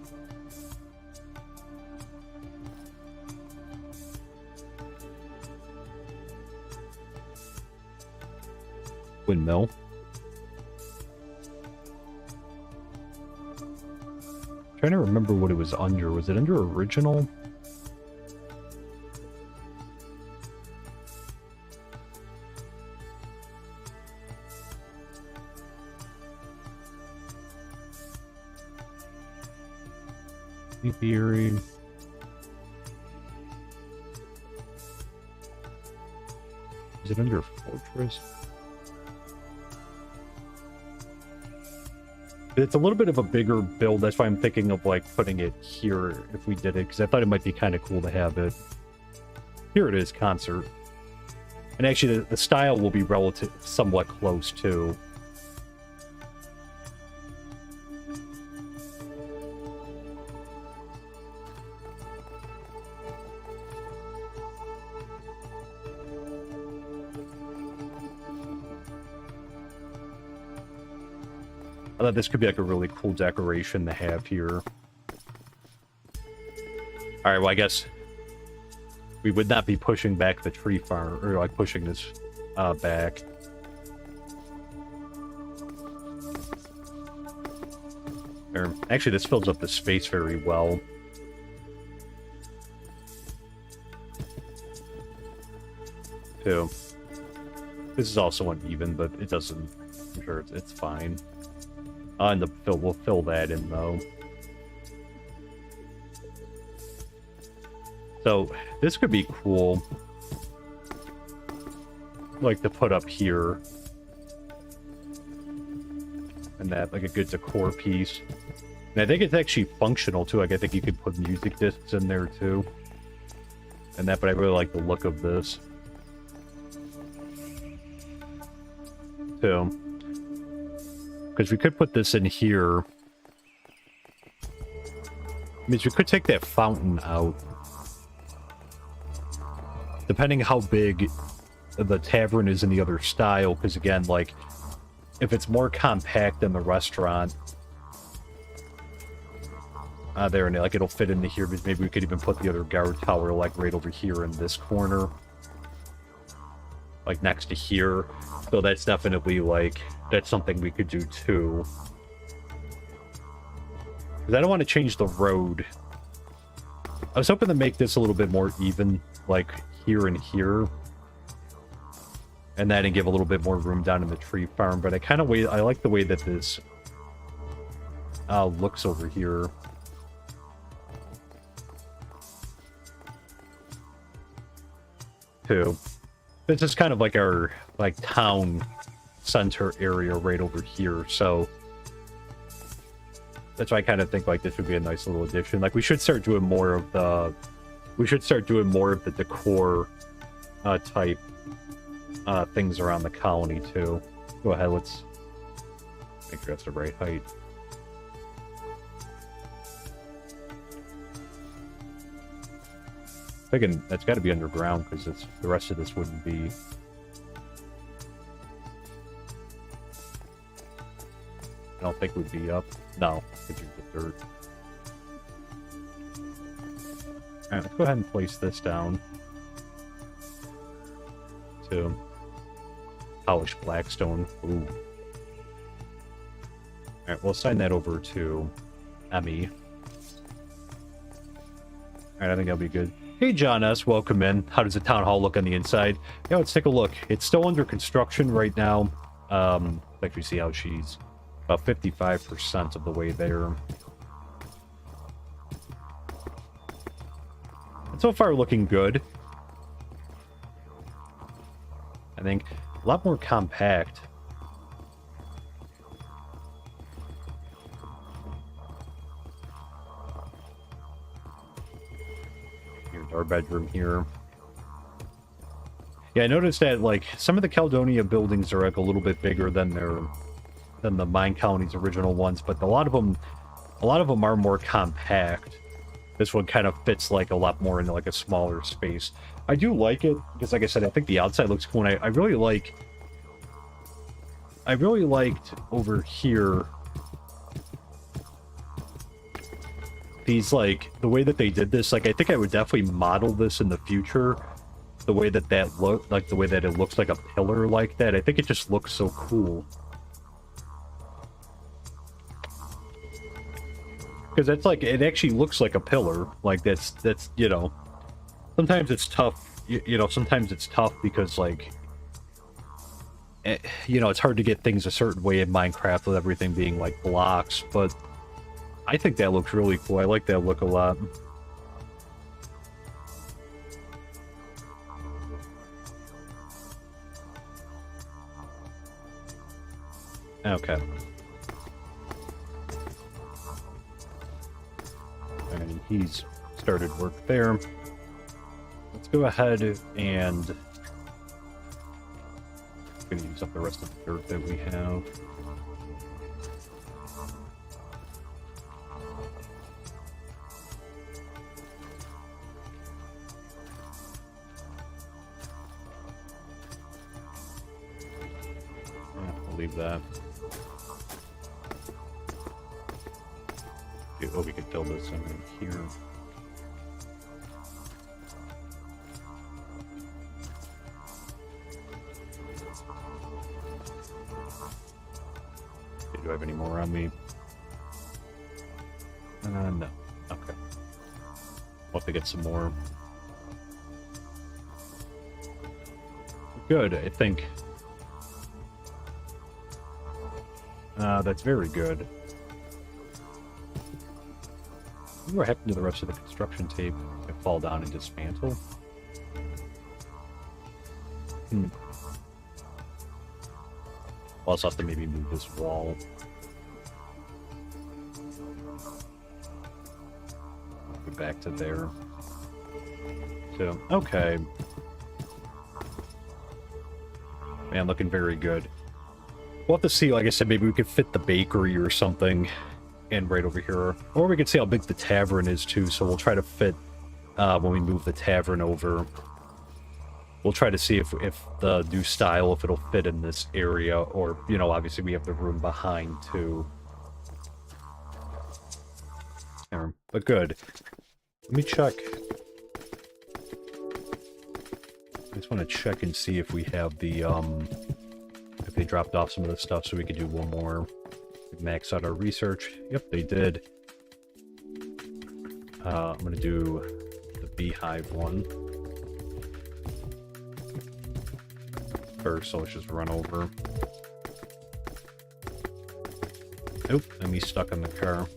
Windmill. Trying to remember what it was under. Was it under original? Theory. Is it under Fortress? It's a little bit of a bigger build. That's why I'm thinking of like putting it here if we did it, because I thought it might be kind of cool to have it. Here it is, concert. And actually the style will be relative, somewhat close too. I thought this could be like a really cool decoration to have here. Alright, well I guess we would not be pushing back the tree farm, or like pushing this back. Or, actually, this fills up the space very well. Too. This is also uneven, but it doesn't... I'm sure it's fine. And we'll fill that in, though. So, this could be cool. Like, to put up here. And that, like, a good decor piece. And I think it's actually functional, too. Like, I think you could put music discs in there, too. and that, but I really like the look of this too. Because we could put this in here. Means we could take that fountain out. Depending how big the tavern is in the other style, because again, like, if it's more compact than the restaurant, there, and like it'll fit into here, but maybe we could even put the other guard tower like right over here in this corner, like next to here. So that's definitely like, that's something we could do too. Because I don't want to change the road. I was hoping to make this a little bit more even, like here and here, and then give a little bit more room down in the tree farm. But I like the way that this looks over here. Too. This is kind of like our town center area right over here, so that's why I kind of think like this would be a nice little addition. Like we should start doing more of the decor type things around the colony too. Go ahead, let's make sure that's the right height. Thinking that's got to be underground because it's the rest of this wouldn't be. I don't think would be up. No, it's the dirt. All right, let's go ahead and place this down to polished blackstone. Ooh. All right, we'll assign that over to Emmy. All right, I think that'll be good. Hey, John S., welcome in. How does the town hall look on the inside? Yeah, let's take a look. It's still under construction right now. Like we see how she's about 55% of the way there. And so far, looking good. I think a lot more compact. Our bedroom here. Yeah, I noticed that like some of the Caledonia buildings are like a little bit bigger than the MineColonies original ones, but a lot of them are more compact. This one kind of fits like a lot more into like a smaller space. I do like it because, like I said, I think the outside looks cool. And I really liked over here. These, like, the way that they did this, like, I think I would definitely model this in the future. The way that looked, like, the way that it looks like a pillar like that. I think it just looks so cool. Because it's like, it actually looks like a pillar. Like, that's, you know, sometimes it's tough, you know, sometimes it's tough because, like, you know, it's hard to get things a certain way in Minecraft with everything being, like, blocks, but I think that looks really cool. I like that look a lot. Okay. And he's started work there. Let's go ahead and gonna use up the rest of the dirt that we have. Leave that. Oh, we could fill this in here. Okay, do I have any more on me? No. Okay. We'll have to get some more. Good, I think. That's very good. What happened to the rest of the construction tape? It fall down and dismantle? We'll also have to maybe move this wall. Go back to there. too. Okay. Man, looking very good. We'll have to see, like I said, maybe we could fit the bakery or something in right over here. Or we could see how big the tavern is too, so we'll try to fit, when we move the tavern over. We'll try to see if the new style, if it'll fit in this area, or, you know, obviously we have the room behind too. But good. Let me check. I just want to check and see if we have the, if they dropped off some of the stuff so we could do one more. Max out our research. Yep, they did. I'm going to do the beehive one first, so let's just run over. Nope, I'm stuck in the car.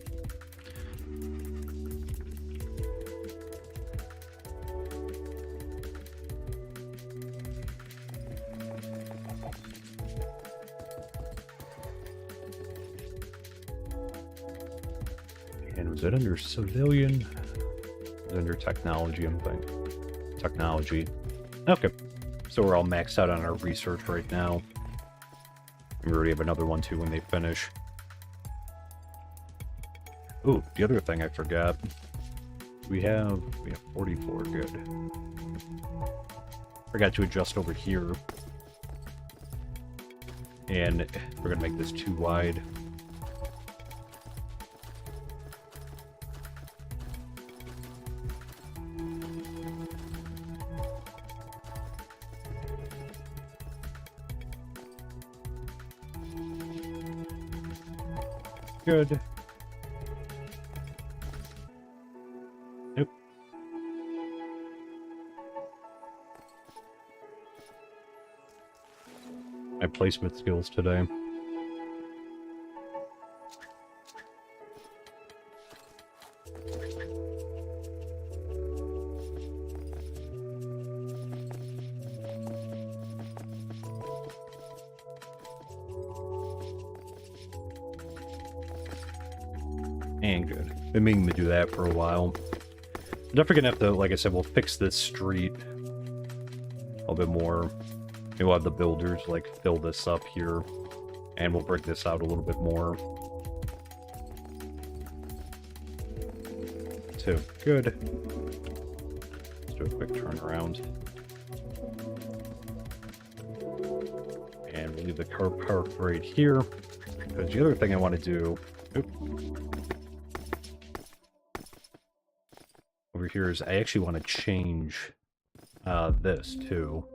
And was it under civilian? It was under technology, I'm thinking. Technology. Okay. So we're all maxed out on our research right now. We already have another one too when they finish. Ooh, the other thing I forgot. We have 44, good. Forgot to adjust over here. And we're gonna make this too wide. Good. Nope. My placement skills today. And good. Been meaning to do that for a while. I'm definitely gonna have to, like I said, we'll fix this street a little bit more. Maybe we'll have the builders, like, fill this up here. And we'll break this out a little bit more. Too. Good. Let's do a quick turnaround. And we'll leave the car parked right here. Because the other thing I want to do... over here is I actually want to change this too.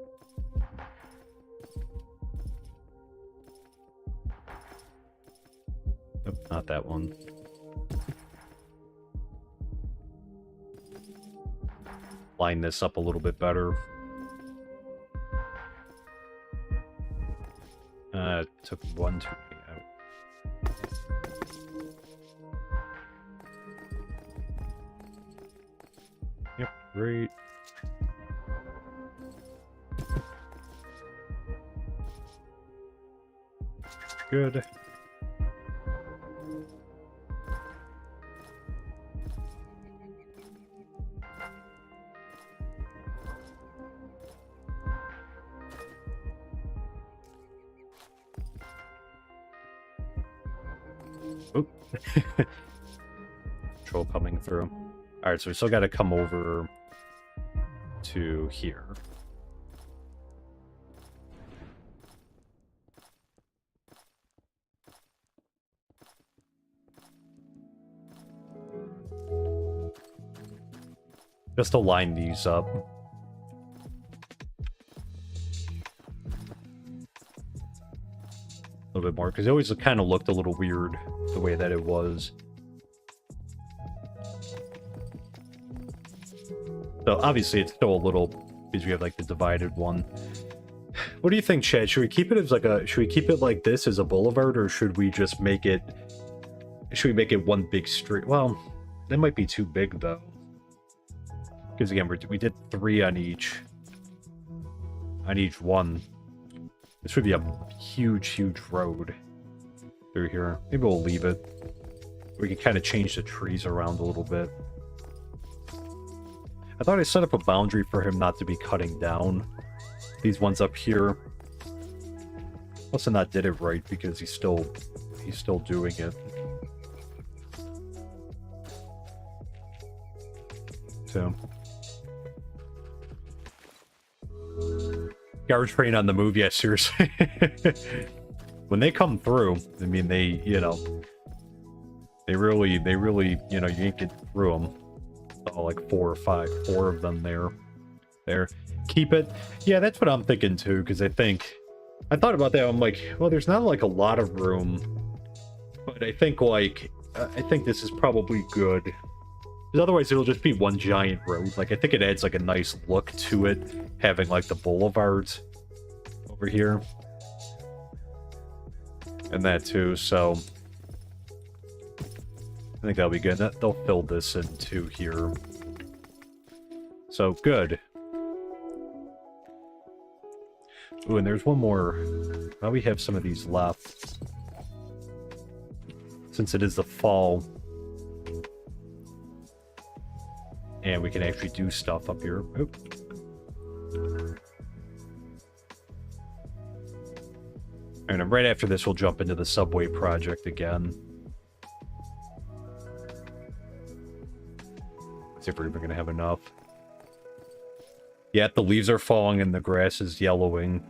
Nope, not that one. Line this up a little bit better. Took 1, 2, out. Yep, great. Good. Oop. Control coming through. Alright, so we still got to come over to here. Just to line these up. A little bit more, because it always kind of looked a little weird the way that it was. So obviously it's still a little, because we have like the divided one. What do you think, Chad? Should we keep it as like a, should we keep it like this as a boulevard, or should we just make it, should we make it one big street? Well, that might be too big though. Because again, we did 3 on each one. This would be a huge road through here. Maybe we'll leave it. We can kind of change the trees around a little bit. I thought I set up a boundary for him not to be cutting down these ones up here. Must have not did it right because he's still doing it. So garbage train on the move, yeah, seriously. When they come through, I mean, they, you know, they really, you know, you ain't get through them. Oh, like 4 of them there. Keep it. Yeah, that's what I'm thinking too, because I thought about that. I'm like, well, there's not like a lot of room, but I think like, I think this is probably good. Because otherwise it'll just be one giant road. Like, I think it adds like a nice look to it, having like the boulevards over here. And that too, so I think that'll be good. They'll fill this into here. So, good. Ooh, and there's one more. Well, we have some of these left. Since it is the fall. And we can actually do stuff up here. Oop. And right after this, we'll jump into the subway project again. Let's see if we're even going to have enough. Yeah, the leaves are falling and the grass is yellowing.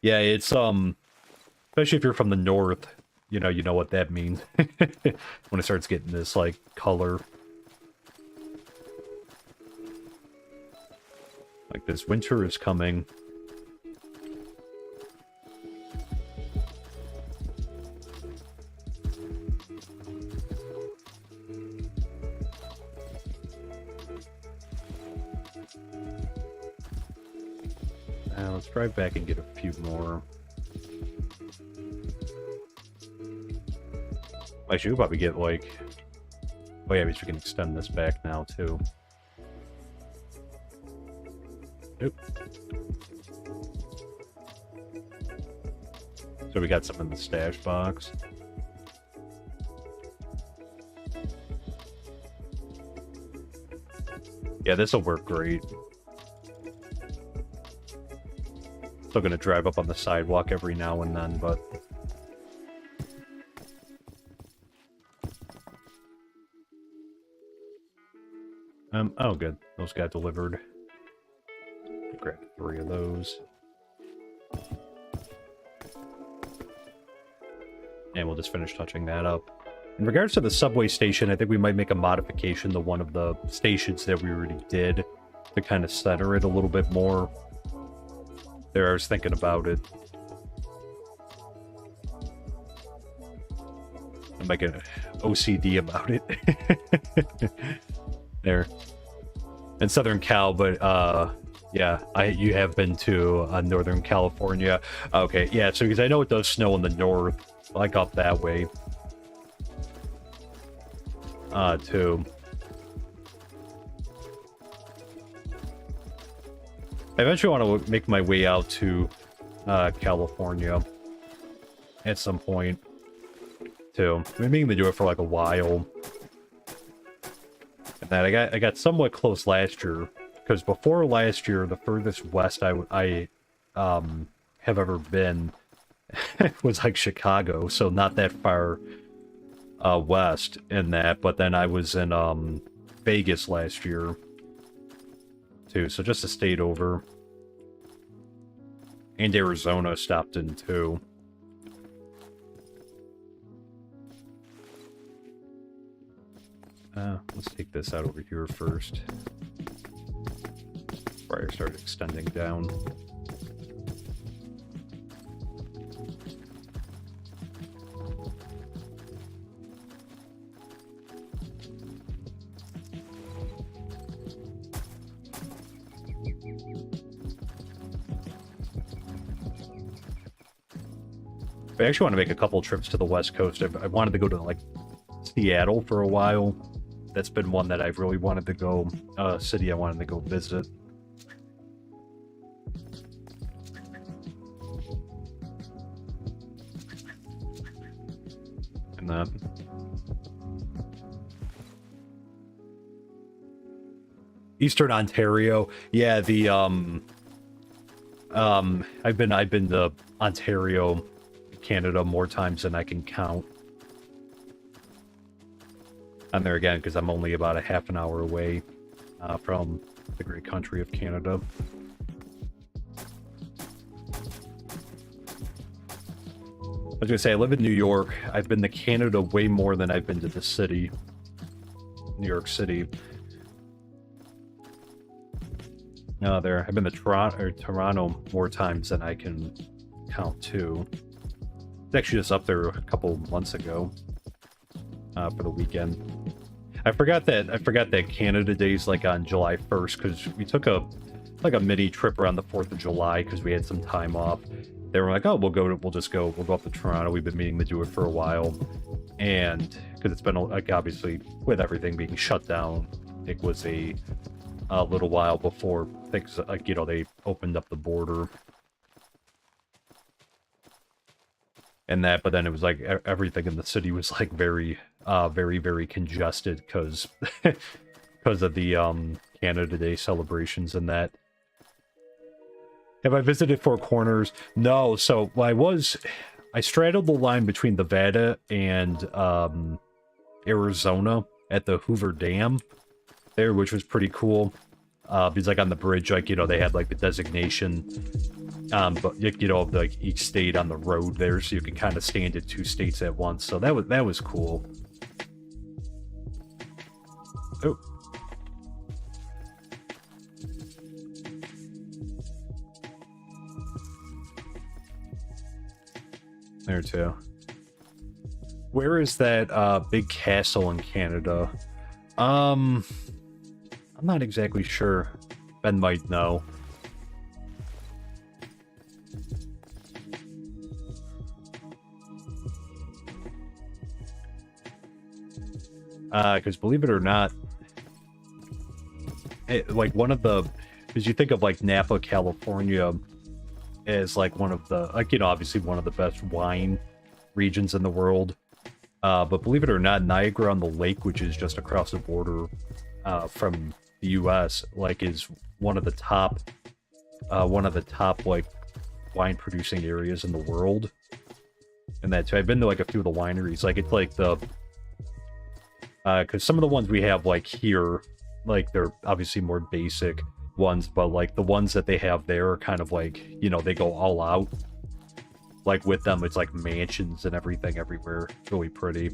Yeah, it's, especially if you're from the north, you know what that means. When it starts getting this, like, color. Like, this winter is coming. Let's drive back and get a few more. Actually, we'll probably get like... Oh yeah, we can extend this back now too. Nope. So we got some in the stash box. Yeah, this will work great. Still gonna drive up on the sidewalk every now and then, but... Oh good. Those got delivered. Grab 3 of those. And we'll just finish touching that up. In regards to the subway station, I think we might make a modification to one of the stations that we already did to kind of center it a little bit more. There, I was thinking about it. I'm like an OCD about it. There. In Southern Cal, but yeah, you have been to Northern California. Okay, yeah, so because I know it does snow in the north, like up that way. Too. I eventually want to make my way out to California at some point too. I've been meaning to do it for like a while. And that I got somewhat close last year, because before last year, the furthest west I have ever been was like Chicago, so not that far west in that. But then I was in Vegas last year too, so just a state over. And Arizona stopped in too. Let's take this out over here first. Before I start extending down. I actually want to make a couple trips to the West Coast. I wanted to go to, like, Seattle for a while. That's been one that I've really wanted to go, city I wanted to go visit. And that. Eastern Ontario. Yeah, the I've been to Ontario, Canada more times than I can count. I'm there again because I'm only about a half an hour away from the great country of Canada. I was gonna say, I live in New York. I've been to Canada way more than I've been to the city, New York City. No, I've been to Toronto more times than I can count too. It's actually just up there a couple months ago for the weekend. I forgot that Canada Day's like on July 1st because we took a mini trip around the 4th of July because we had some time off. They were like, oh, we'll go up to Toronto. We've been meaning to do it for a while, and because it's been like obviously with everything being shut down, it was a little while before things like they opened up the border and that. But then it was like everything in the city was like very very congested because of the Canada Day celebrations and that. Have I visited Four Corners? No. So I straddled the line between Nevada and Arizona at the Hoover Dam there, which was pretty cool. Because like on the bridge, like they had like the designation, but like each state on the road there, so you could kind of stand at two states at once. So that was cool. Oh. There too. Where is that big castle in Canada? I'm not exactly sure. Ben might know. Because believe it or not, like one of the, because you think of like Napa, California, as like one of the, like, obviously one of the best wine regions in the world. But believe it or not, Niagara on the Lake, which is just across the border from the U.S., like is one of the top like wine producing areas in the world. And that too, I've been to like a few of the wineries. Like it's like the, because some of the ones we have like here, like they're obviously more basic ones, but like the ones that they have there are kind of like, they go all out. Like with them, it's like mansions and everything everywhere. It's really pretty.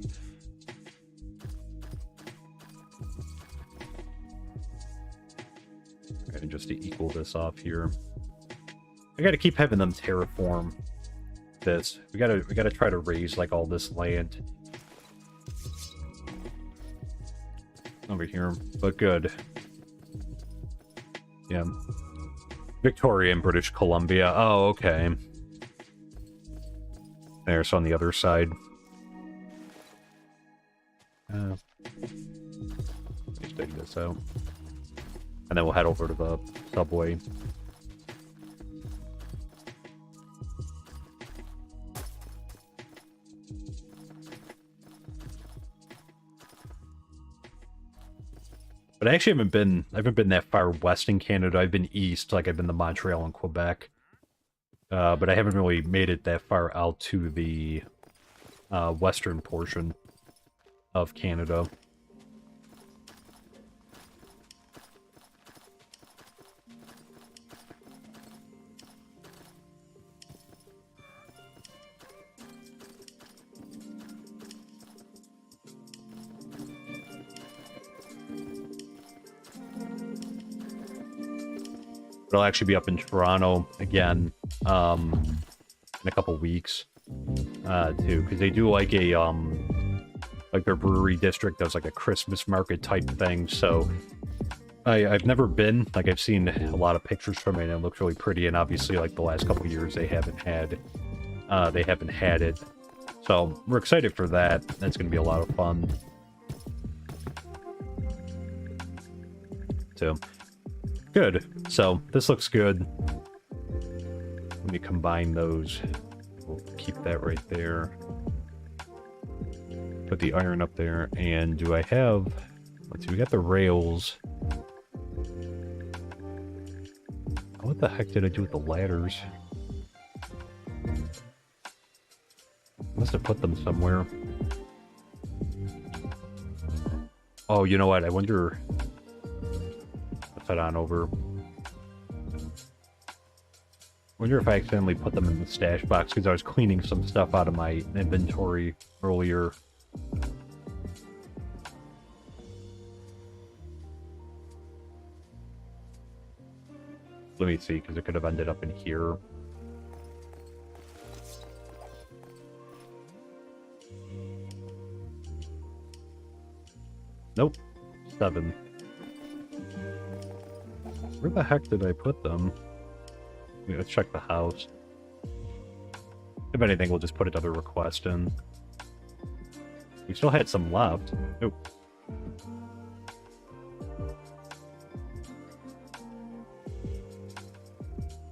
And just to equal this off here, I gotta keep having them terraform this. We gotta try to raise like all this land over here, but good. Yeah. Victoria and British Columbia. Oh, okay. There's on the other side. Let's take this out. And then we'll head over to the subway. But I actually I haven't been that far west in Canada. I've been east, like I've been to Montreal and Quebec. But I haven't really made it that far out to the western portion of Canada. But I'll actually be up in Toronto again in a couple weeks too, because they do like a like their brewery district does like a Christmas market type thing. So I've never been, like I've seen a lot of pictures from it and it looks really pretty, and obviously like the last couple years they haven't had it. So we're excited for that. That's going to be a lot of fun. So good. So this looks good. Let me combine those. We'll keep that right there. Put the iron up there. And do I have... Let's see, we got the rails. What the heck did I do with the ladders? Must have put them somewhere. Oh, you know what? I wonder... Let's head on over. Wonder if I accidentally put them in the stash box because I was cleaning some stuff out of my inventory earlier. Let me see, because it could have ended up in here. Nope. 7. Where the heck did I put them? Let's check the house. If anything, we'll just put another request in. We still had some left. Nope.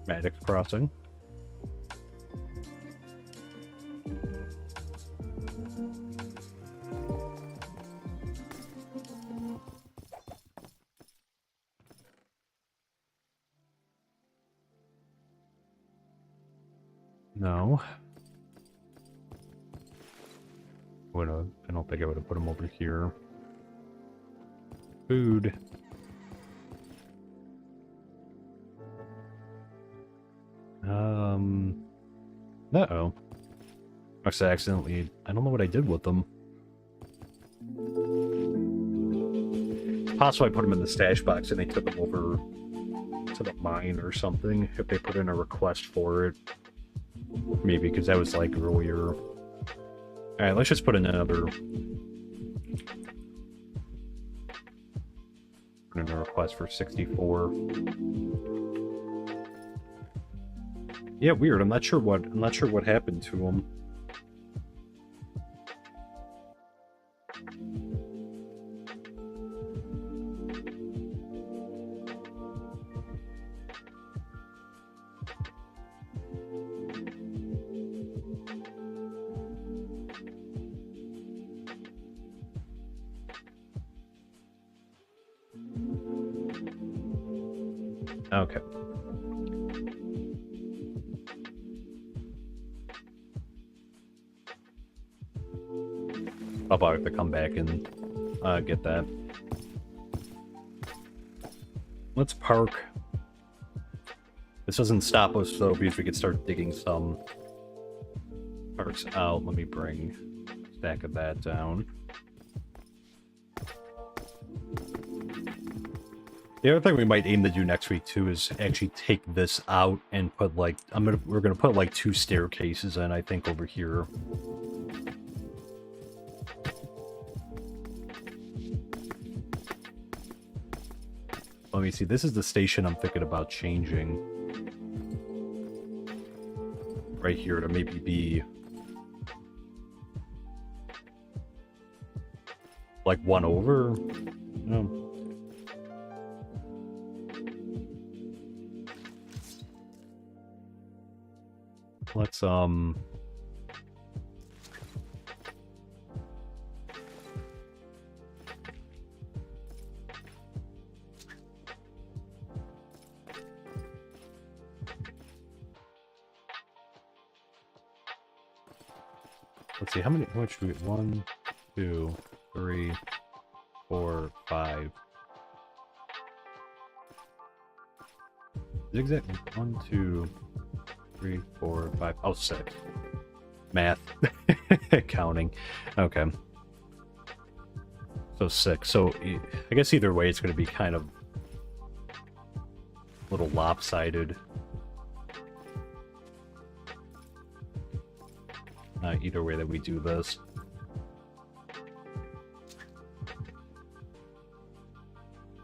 Maddox Crossing. No. I don't think I would have put them over here. Food. Uh-oh. Must have accidentally... I don't know what I did with them. It's possible I put them in the stash box and they took them over to the mine or something, if they put in a request for it. Maybe, because that was like earlier. Alright, let's just put in another... Put in a request for 64. Yeah, weird. I'm not sure what happened to him. Okay. I'll probably have to come back and get that. Let's park. This doesn't stop us though, because we could start digging some parts out. Let me bring a stack of that down. The other thing we might aim to do next week too is actually take this out and put like we're gonna put like 2 staircases in, I think, over here. Let me see, this is the station I'm thinking about changing. Right here to maybe be like 1 over. No. Let's see, how much do we get? 1, 2, 3, 4, 5. Zigzag. 1, 2, 3, 4, 5. Oh, 6. Math. Counting. Okay. So 6. So I guess either way it's going to be kind of a little lopsided. Either way that we do this.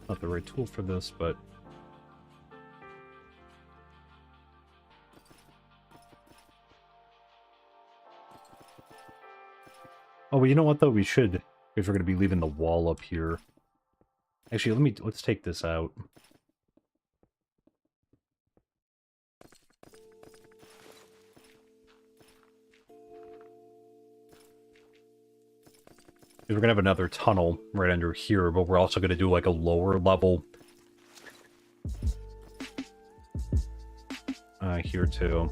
Not the right tool for this, but... Oh, well, you know what, though? We should, if we're going to be leaving the wall up here. Actually, let's take this out. We're going to have another tunnel right under here, but we're also going to do like a lower level here too.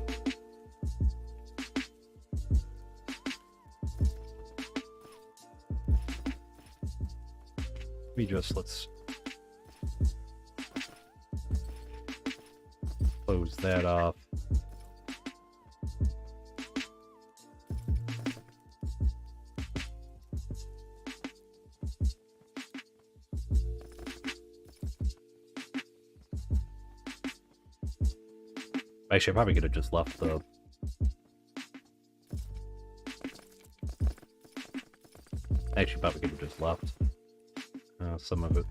Let's close that off. Actually, I probably could have just left the... Actually, probably could have just left some of it.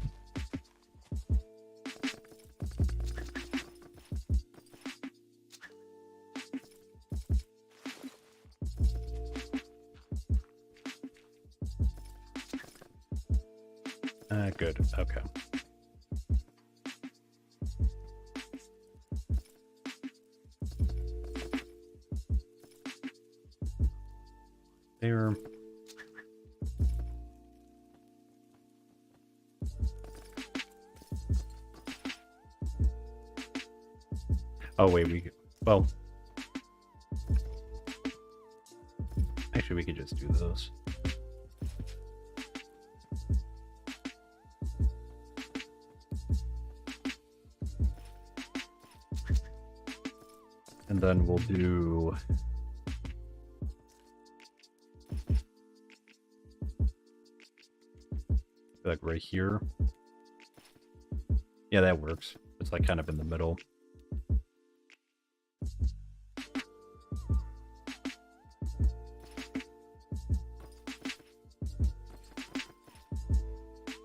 Good. Okay. There. Oh wait, well, actually we could just do this. And then we'll do like right here. Yeah, that works. It's like kind of in the middle.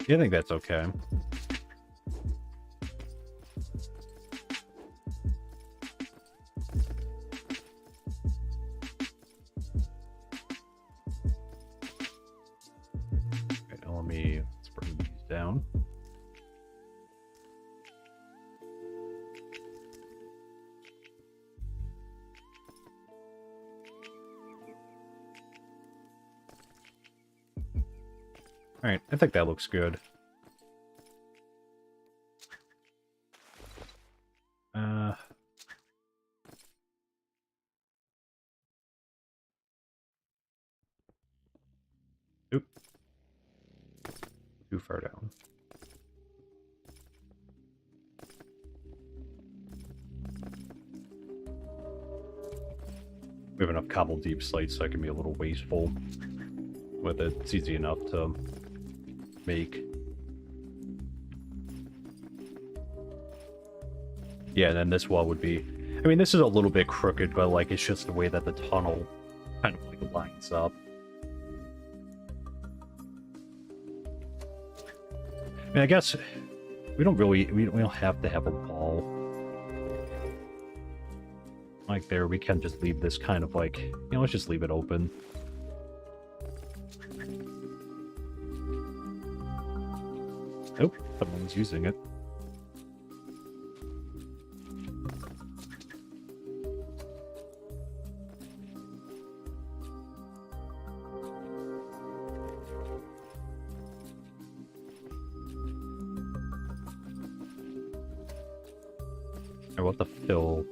Yeah, I think that's okay. Okay, now let's bring these down. All right, I think that looks good. Oop. Too far down. We have enough cobble deep slate so I can be a little wasteful with it. It's easy enough to make. Yeah, and then this wall would be... I mean, this is a little bit crooked, but, like, it's just the way that the tunnel kind of, like, lines up. I mean, I guess we don't really... We don't have to have a wall. Like there, we can just leave this kind of, like... You know, let's just leave it open. Oh, someone's using it. Or what the fill?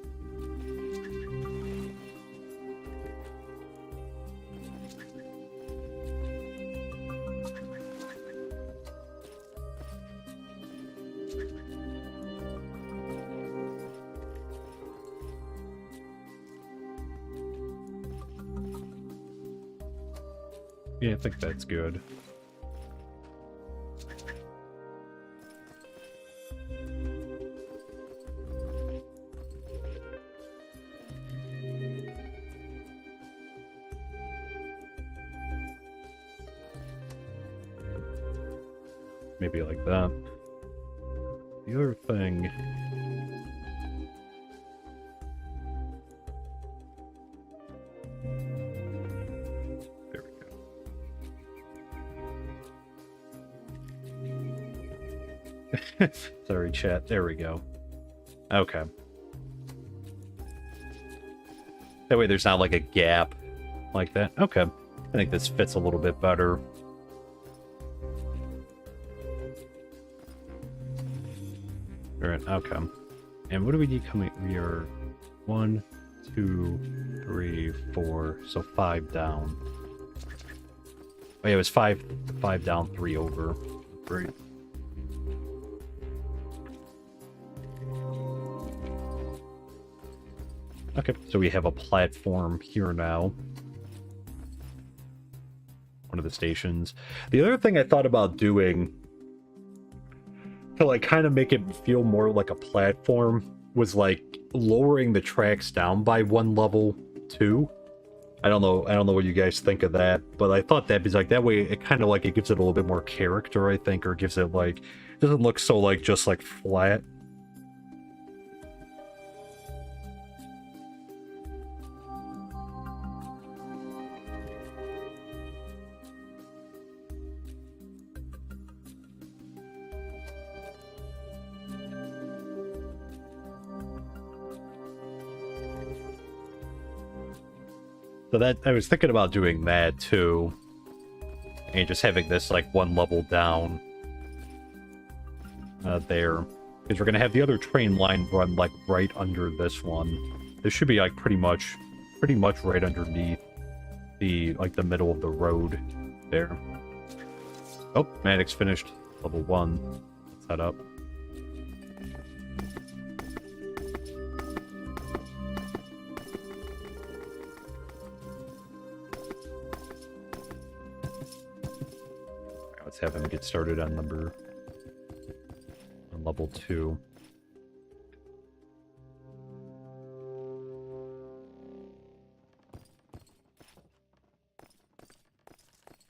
Yeah, I think that's good. Maybe like that. The other thing... There we go. Sorry, chat. There we go. Okay. That way there's not like a gap like that. Okay. I think this fits a little bit better. Alright, okay. And what do we need coming? We are 1, 2, 3, 4. So 5 down. Oh, yeah, it was 5 down, 3 over. Great. Okay, so we have a platform here now. One of the stations. The other thing I thought about doing to like kind of make it feel more like a platform was like lowering the tracks down by 1 level too. I don't know what you guys think of that, but I thought that because like that way it kind of like it gives it a little bit more character, I think, or gives it like it doesn't look so like just like flat. So that I was thinking about doing that too, and just having this like 1 level down there, because we're gonna have the other train line run like right under this one. This should be like pretty much right underneath the like the middle of the road there. Oh, Maddox finished level 1. Let's head up. Let's have him get started on level 2.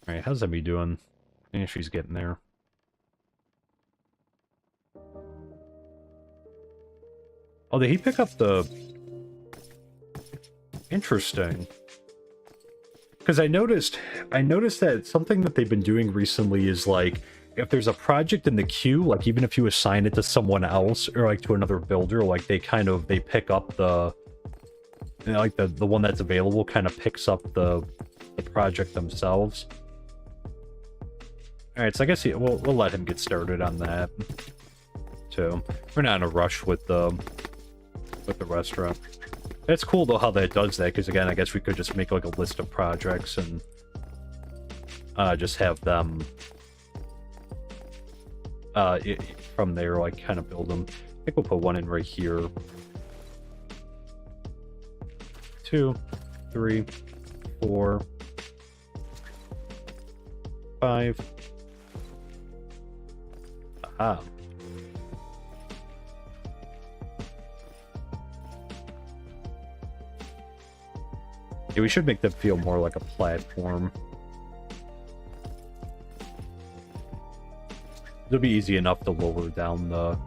Alright, how's Emmy doing? Yeah, she's getting there. Oh, did he pick up the... Interesting. Because I noticed that something that they've been doing recently is like, if there's a project in the queue, like even if you assign it to someone else or like to another builder, like they pick up the, you know, like the one that's available kind of picks up the project themselves. All right, so I guess we'll let him get started on that too. We're not in a rush with the restaurant. It's cool though how that does that, because again, I guess we could just make like a list of projects and just have them from there like kind of build them. I think we'll put one in right here. 2, 3, 4, 5. Aha. Yeah, we should make them feel more like a platform. It'll be easy enough to lower down the...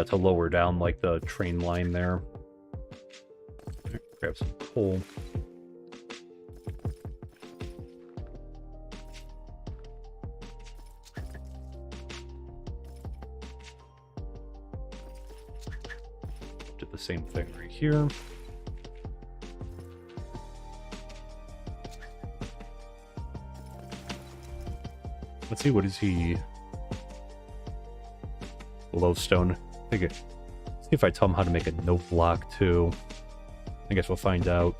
to lower down, like, the train line there. Grab some coal. Did the same thing right here. Let's see, what is he? Glowstone. See if I tell him how to make a note block too. I guess we'll find out.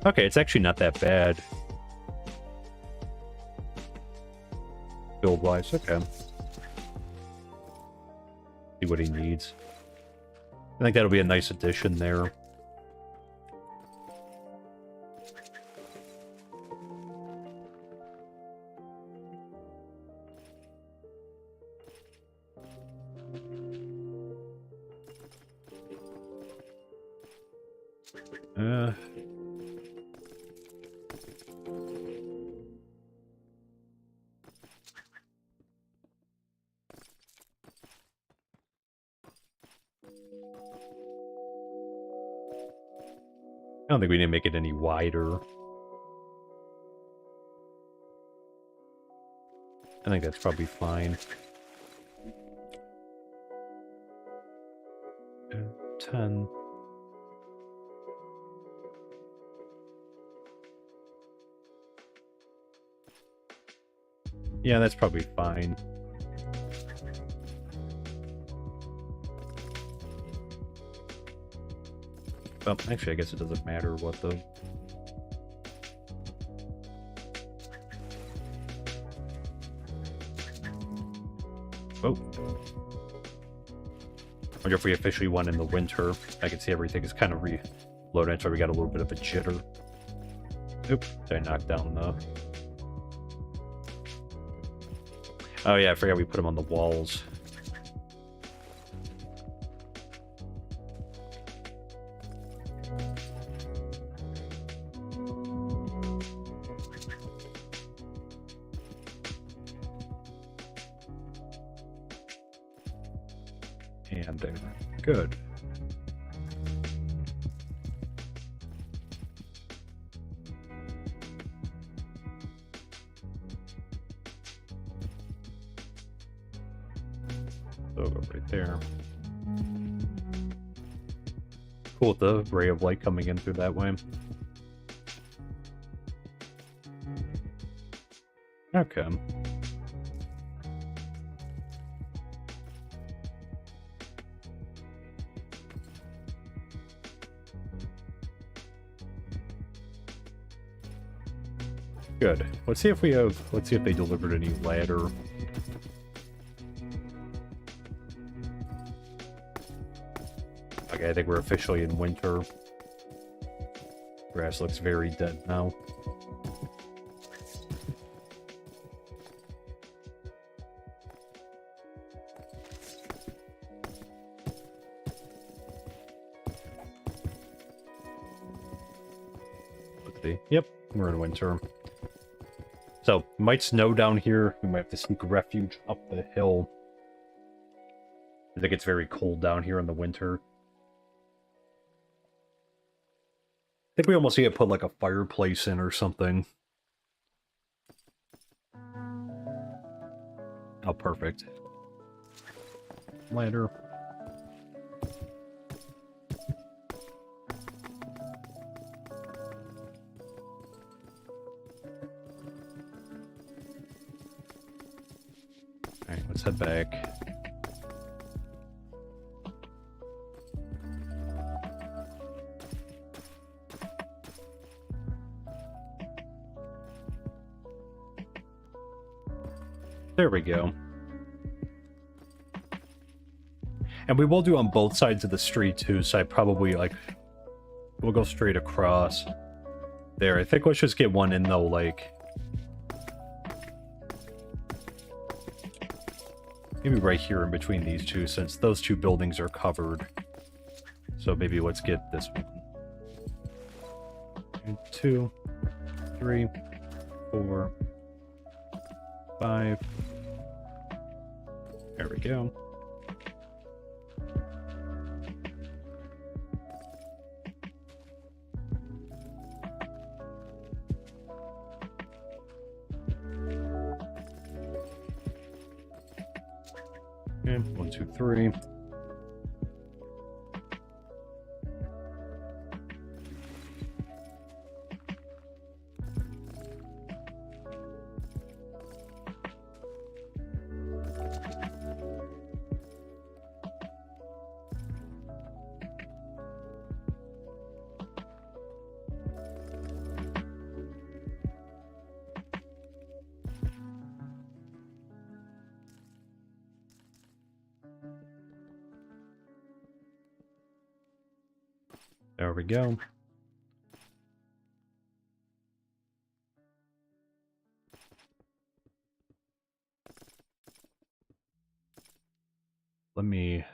Okay, it's actually not that bad. Build-wise, okay. See what he needs. I think that'll be a nice addition there. I don't think we need to make it any wider. I think that's probably fine. 10. Yeah, that's probably fine. Well, actually, I guess it doesn't matter what the... Oh. I wonder if we officially won in the winter. I can see everything is kind of reloaded, so we got a little bit of a jitter. Oop, did I knock down the... Oh yeah, I forgot we put them on the walls. And there. Good. So go right there. Cool with the ray of light coming in through that way. Okay. Good. Let's see if we have... Let's see if they delivered any ladder. Okay, I think we're officially in winter. Grass looks very dead now. Let's see. Yep, we're in winter. So, it might snow down here. We might have to seek refuge up the hill. I think it's very cold down here in the winter. I think we almost need to put like a fireplace in or something. Oh, perfect. Ladder. Alright, let's head back. There we go. And we will do on both sides of the street too, so I probably like... We'll go straight across. There, I think let's just get one in though, like... Maybe right here in between these two, since those two buildings are covered. So maybe let's get this one. 2, 3, 4, 5. There we go. Okay, 1, 2, 3. There we go. Let me...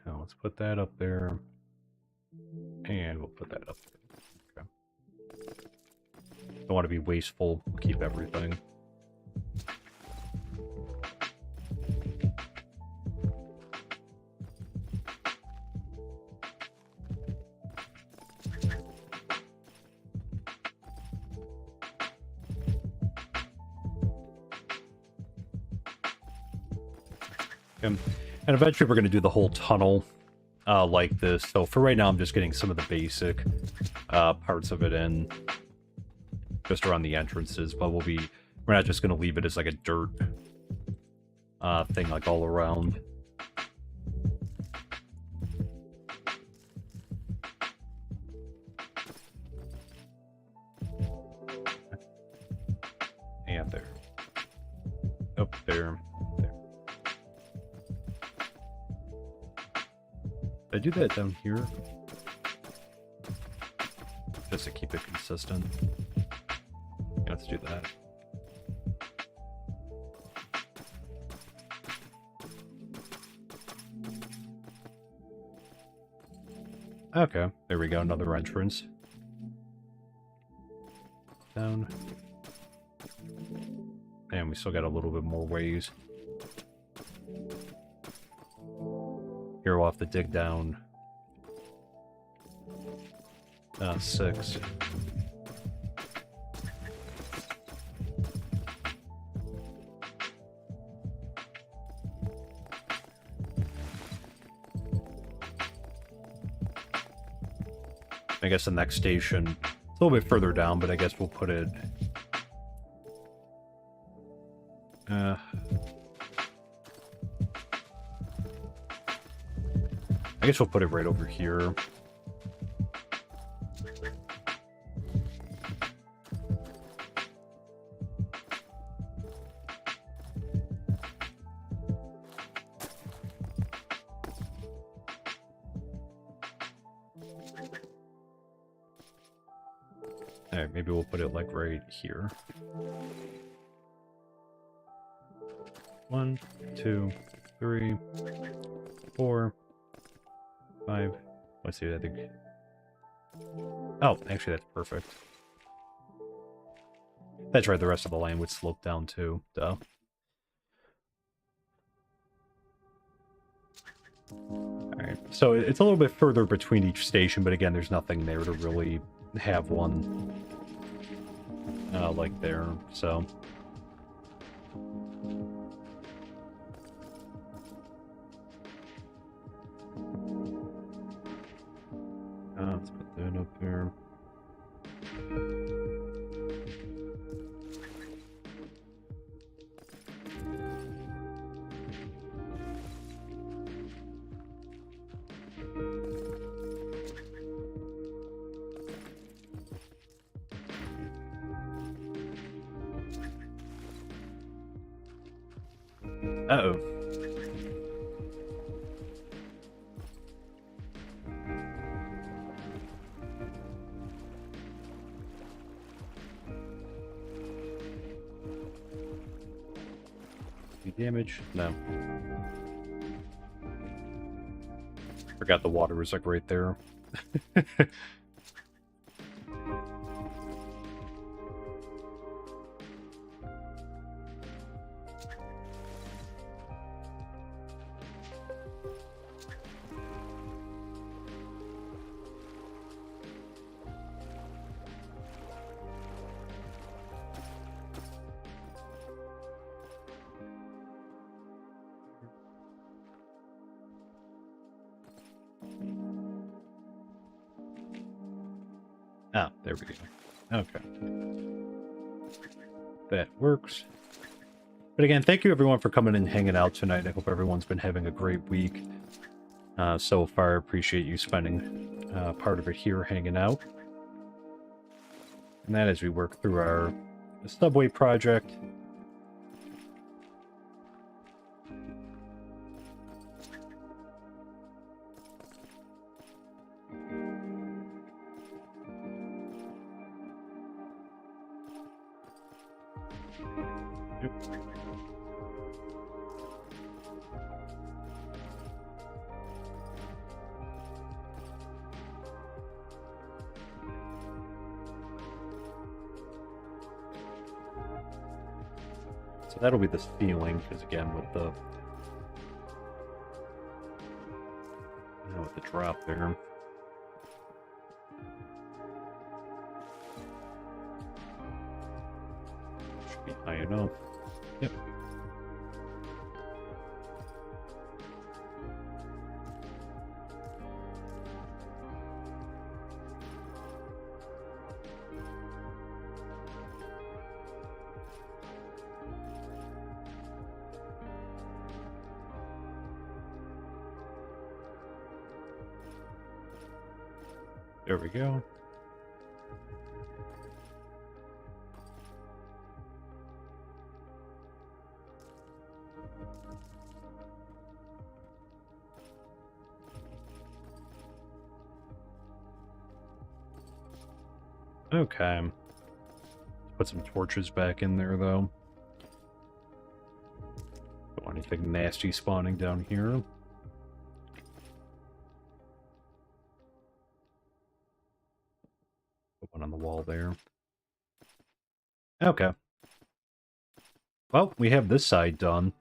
Now let's put that up there. And we'll put that up there. Okay. Don't want to be wasteful. We'll keep everything. And eventually we're going to do the whole tunnel like this. So for right now, I'm just getting some of the basic parts of it in just around the entrances, but we'll be We're not just going to leave it as like a dirt thing like all around. And there. Up there. There. Did I do that down here? Just to keep it consistent. Yeah, let's do that. Okay, there we go, another entrance. Down. And we still got a little bit more ways. Here we'll have to dig down 6. I guess the next station, it's a little bit further down, but I guess we'll put it... I guess we'll put it right over here. Alright, maybe we'll put it like right here. 1, 2, 3, 4, 5. Let's see, I think... Oh, actually that's perfect. That's right, the rest of the lane would slope down too, duh. Alright, so it's a little bit further between each station, but again, there's nothing there to really have one like there, so... let's put that up there. Uh-oh. Damage? No. Forgot the water was like right there. Ah, there we go. Okay. That works. But again, thank you everyone for coming and hanging out tonight. I hope everyone's been having a great week so far. I appreciate you spending part of it here hanging out. And that as we work through our subway project. So that'll be the ceiling, because again, with the with the drop there. Should be high enough. Yep. There we go. Okay. Put some torches back in there, though. Don't want anything nasty spawning down here. Put one on the wall there. Okay. Well, we have this side done.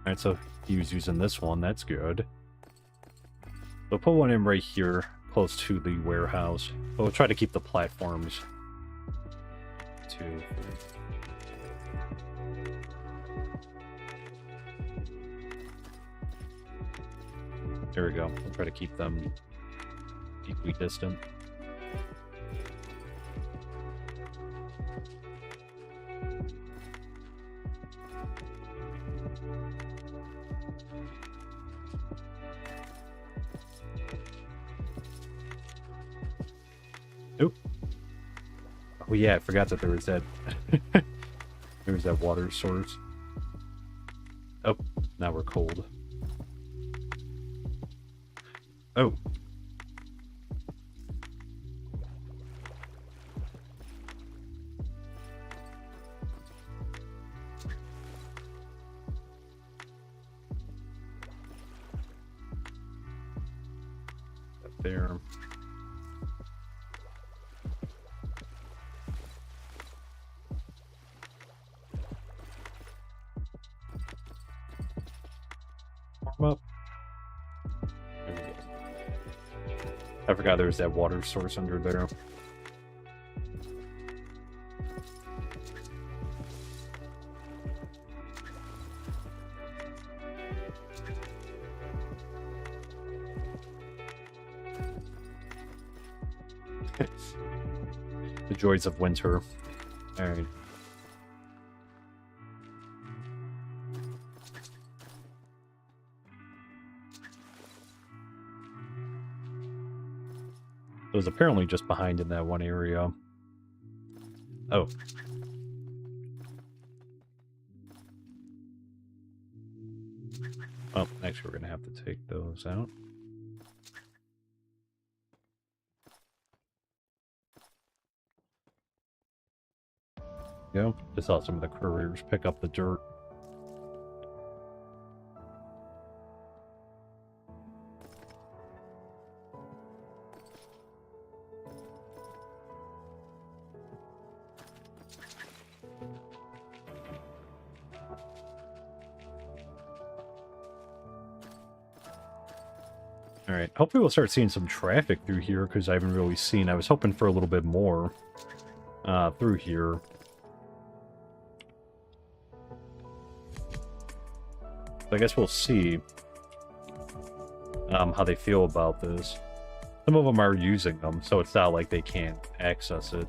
Alright, so he was using this one. That's good. We'll put one in right here, close to the warehouse. But we'll try to keep the platforms. 2, 3. There we go. We'll try to keep them equidistant. Oop. Oh yeah, I forgot that there was that there was that water source. Oh, now we're cold. Oh. Up there. Warm up. There we go. I forgot there was that water source under there. The joys of winter. Alright. It was apparently just behind in that one area. Oh. Oh, actually we're gonna have to take those out. Go. Just saw some of the couriers pick up the dirt. Alright, hopefully we'll start seeing some traffic through here, because I haven't really seen. I was hoping for a little bit more through here. So I guess we'll see how they feel about this. Some of them are using them, so it's not like they can't access it.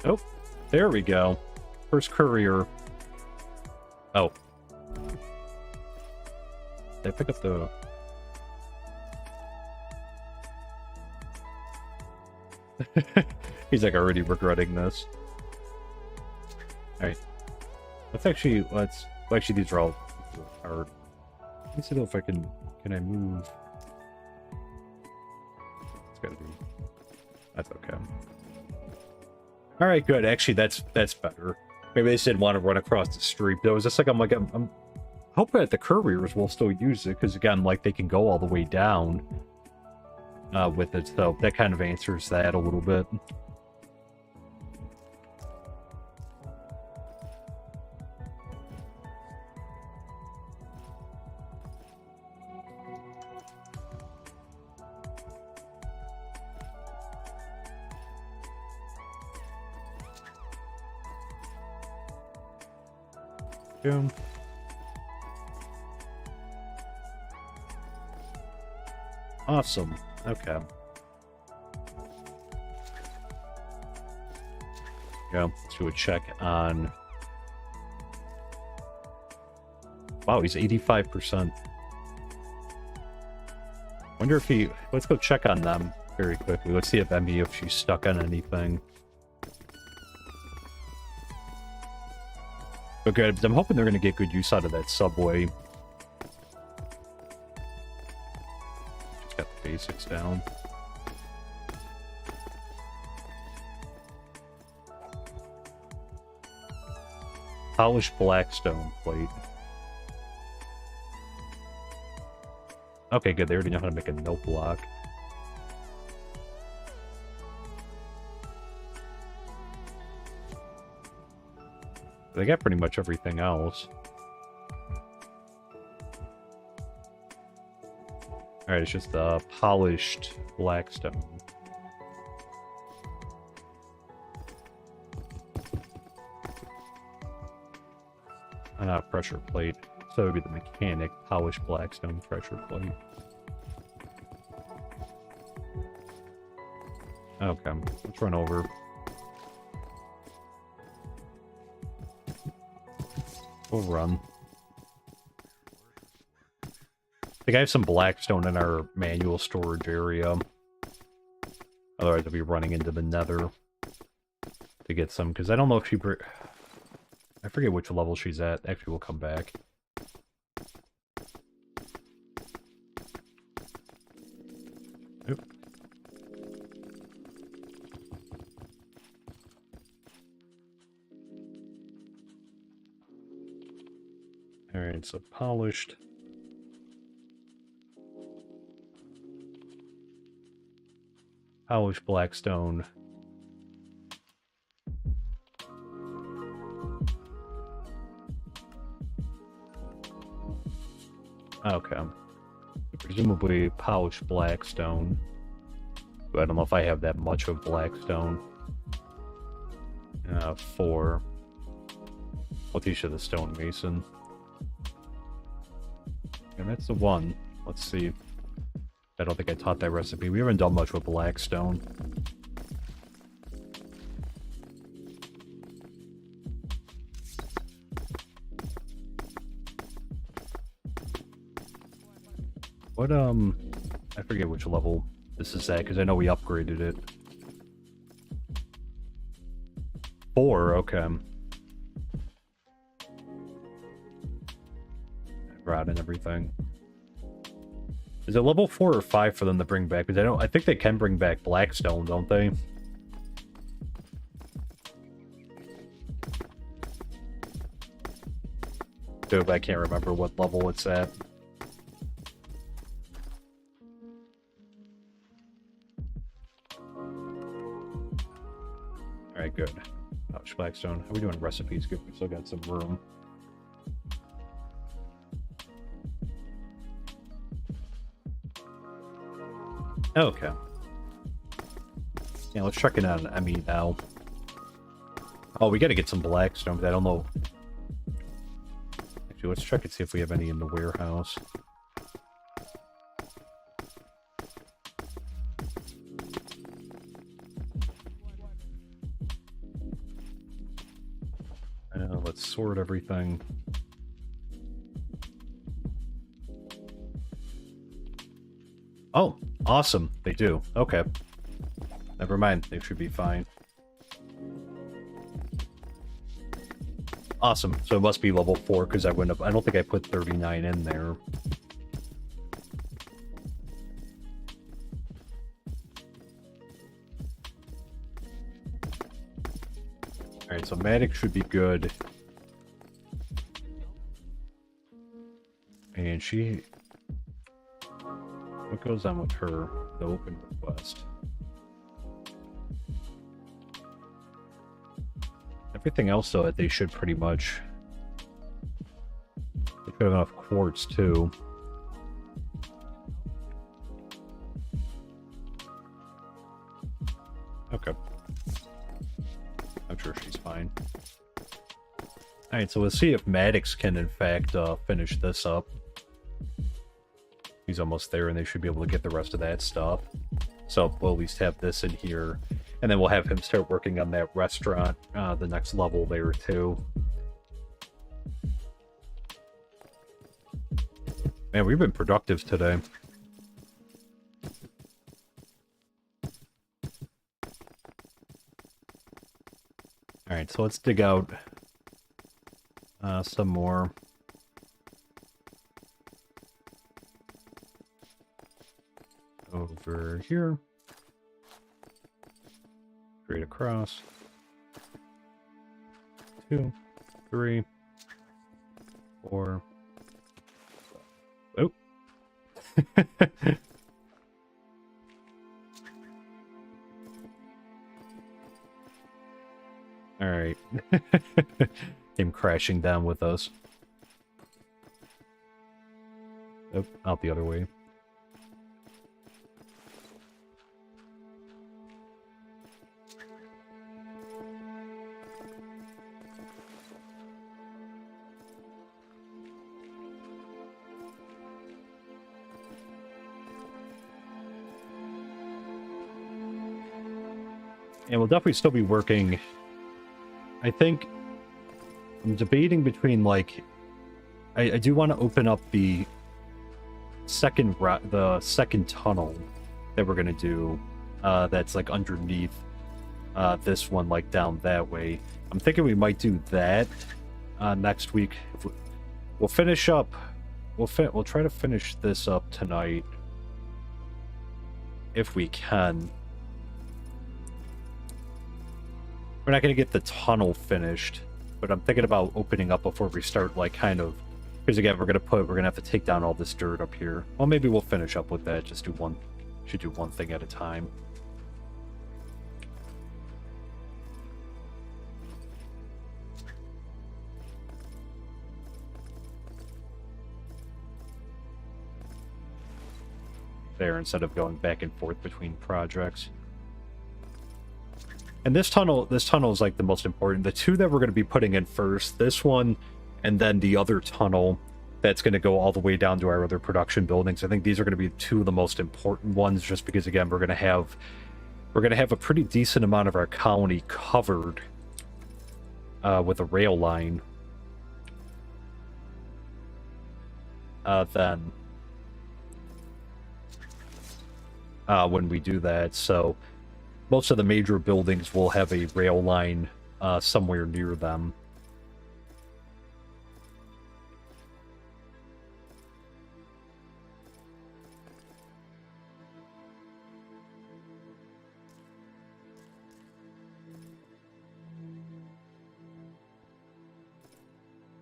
Oh, there we go. First courier. Oh. Did I pick up the... He's like already regretting this. Alright. Let's actually, well, actually these are all hard. Let me see if I can I move? It's gotta be, that's okay. Alright, good. Actually, that's better. Maybe they just didn't want to run across the street. But it was just like, I'm hope that the couriers will still use it, because again, like, they can go all the way down with it, so that kind of answers that a little bit. Boom. Awesome. Okay. Yeah, let's do a check on... Wow, he's 85%. Wonder if he... Let's go check on them very quickly. Let's see if Emmy, if she's stuck on anything. But good, I'm hoping they're going to get good use out of that subway. Just got the basics down. Polished blackstone plate. Okay, good. They already know how to make a note block. They got pretty much everything else. Alright, it's just the polished blackstone. Pressure plate. So it would be the mechanic, polished blackstone pressure plate. Okay, let's run over. We'll run. I think I have some blackstone in our manual storage area. Otherwise I'll be running into the nether to get some, because I don't know if she... I forget which level she's at. Actually, we'll come back. Oop. Alright, so polished. Polished blackstone. Okay. Presumably polished blackstone. But I don't know if I have that much of blackstone. 4. We'll teach you the stonemason. And that's the one. Let's see. I don't think I taught that recipe. We haven't done much with blackstone. What, I forget which level this is at, because I know we upgraded it. 4, okay. Rod and everything. Is it level 4 or 5 for them to bring back? Because I think they can bring back blackstone, don't they? Dude, I can't remember what level it's at. Alright, good. Pouch blackstone. How are we doing recipes? Good, we still got some room. Okay. Yeah, let's check it out on Emmy now. Oh, we gotta get some blackstone, but I don't know. Actually, let's check and see if we have any in the warehouse. Let's sort everything. Oh, awesome. They do. Okay. Never mind. They should be fine. Awesome. So it must be level 4 because I wouldn't have... I don't think I put 39 in there. Alright, so Matic should be good. And she... What goes on with her? The open request. Everything else, though, they should pretty much... They could have enough quartz, too. Okay. I'm sure she's fine. Alright, so we'll see if Maddox can, in fact, finish this up. He's almost there, and they should be able to get the rest of that stuff. So we'll at least have this in here. And then we'll have him start working on that restaurant, the next level there, too. Man, we've been productive today. Alright, so let's dig out some more. Over here. Straight across. 2, 3, 4. Oh. All right. Came crashing down with us. Oh, out the other way. And we'll definitely still be working. I think I'm debating between, like, I do want to open up the second tunnel that we're gonna do. That's like underneath this one, like down that way. I'm thinking we might do that next week. We'll finish up. We'll try to finish this up tonight if we can. We're not going to get the tunnel finished, but I'm thinking about opening up before we start, like, kind of, because again, we're going to have to take down all this dirt up here. Well, maybe we'll finish up with that. Just do one, should do one thing at a time. There, instead of going back and forth between projects. And this tunnel is like the most important. The two that we're going to be putting in first, this one, and then the other tunnel that's going to go all the way down to our other production buildings. I think these are going to be two of the most important ones, just because again we're going to have a pretty decent amount of our colony covered with a rail line. Then when we do that, so. Most of the major buildings will have a rail line somewhere near them.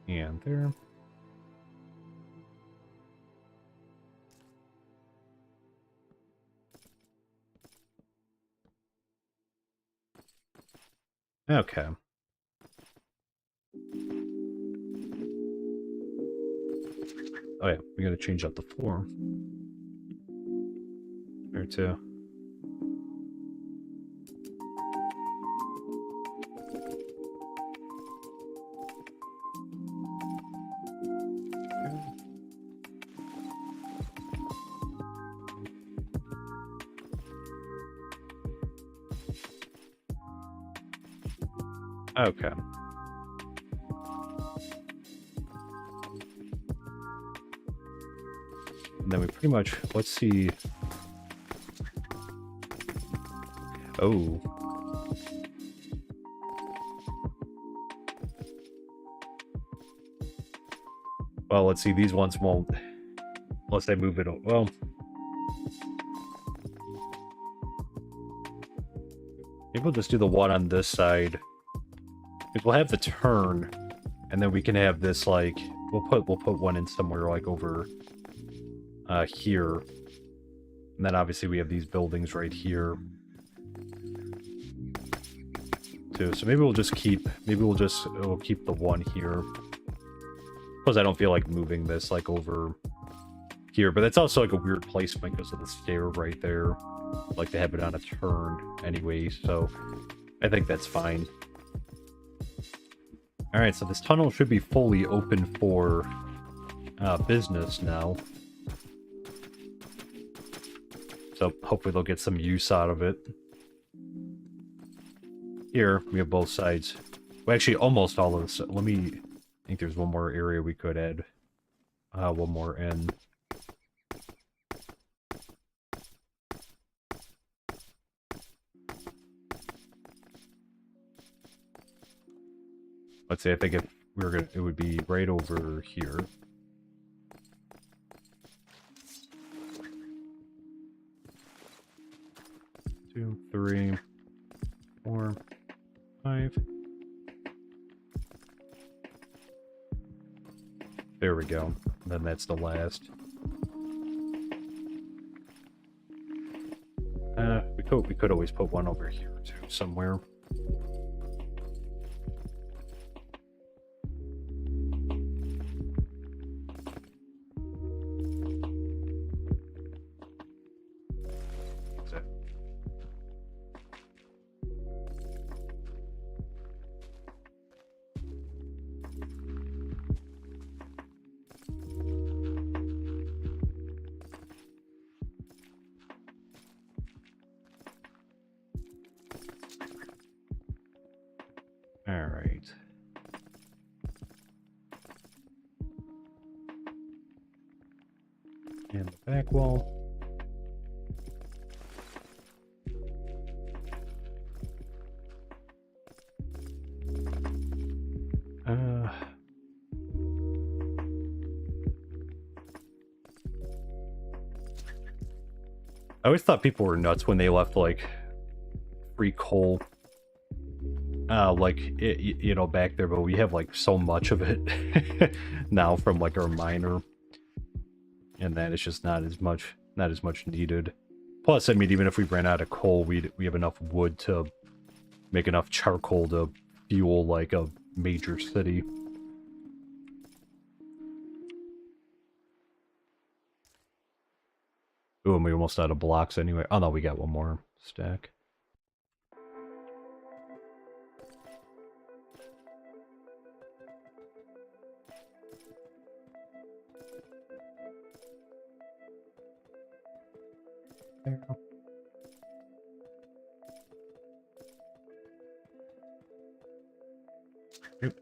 And there. Okay. Oh yeah, we gotta change up the floor. There too. Okay. And then we pretty much, let's see. Oh. Well, let's see, these ones won't, unless they move it, well. Maybe we'll just do the one on this side. Because we'll have the turn, and then we can have this, like, we'll put one in somewhere like over here. And then obviously we have these buildings right here too. So maybe we'll keep the one here. Plus I don't feel like moving this like over here, but that's also like a weird placement because of the stair right there. Like to have it on a turn anyway, so I think that's fine. Alright, so this tunnel should be fully open for business now. So hopefully they'll get some use out of it. Here, we have both sides. Well, actually, almost all of this. I think there's one more area we could add. One more in. Let's see, I think if we were gonna, it would be right over here. Two, three, 4, 5. There we go. And then that's the last. We could always put one over here too, somewhere. Alright. And the back wall. I always thought people were nuts when they left, like, free coal like you know, back there, but we have like so much of it now from like our miner, and that it's just not as much needed. Plus, I mean, even if we ran out of coal, we have enough wood to make enough charcoal to fuel like a major city. Ooh, and we almost out of blocks anyway. Oh no, we got one more stack. There. Yep.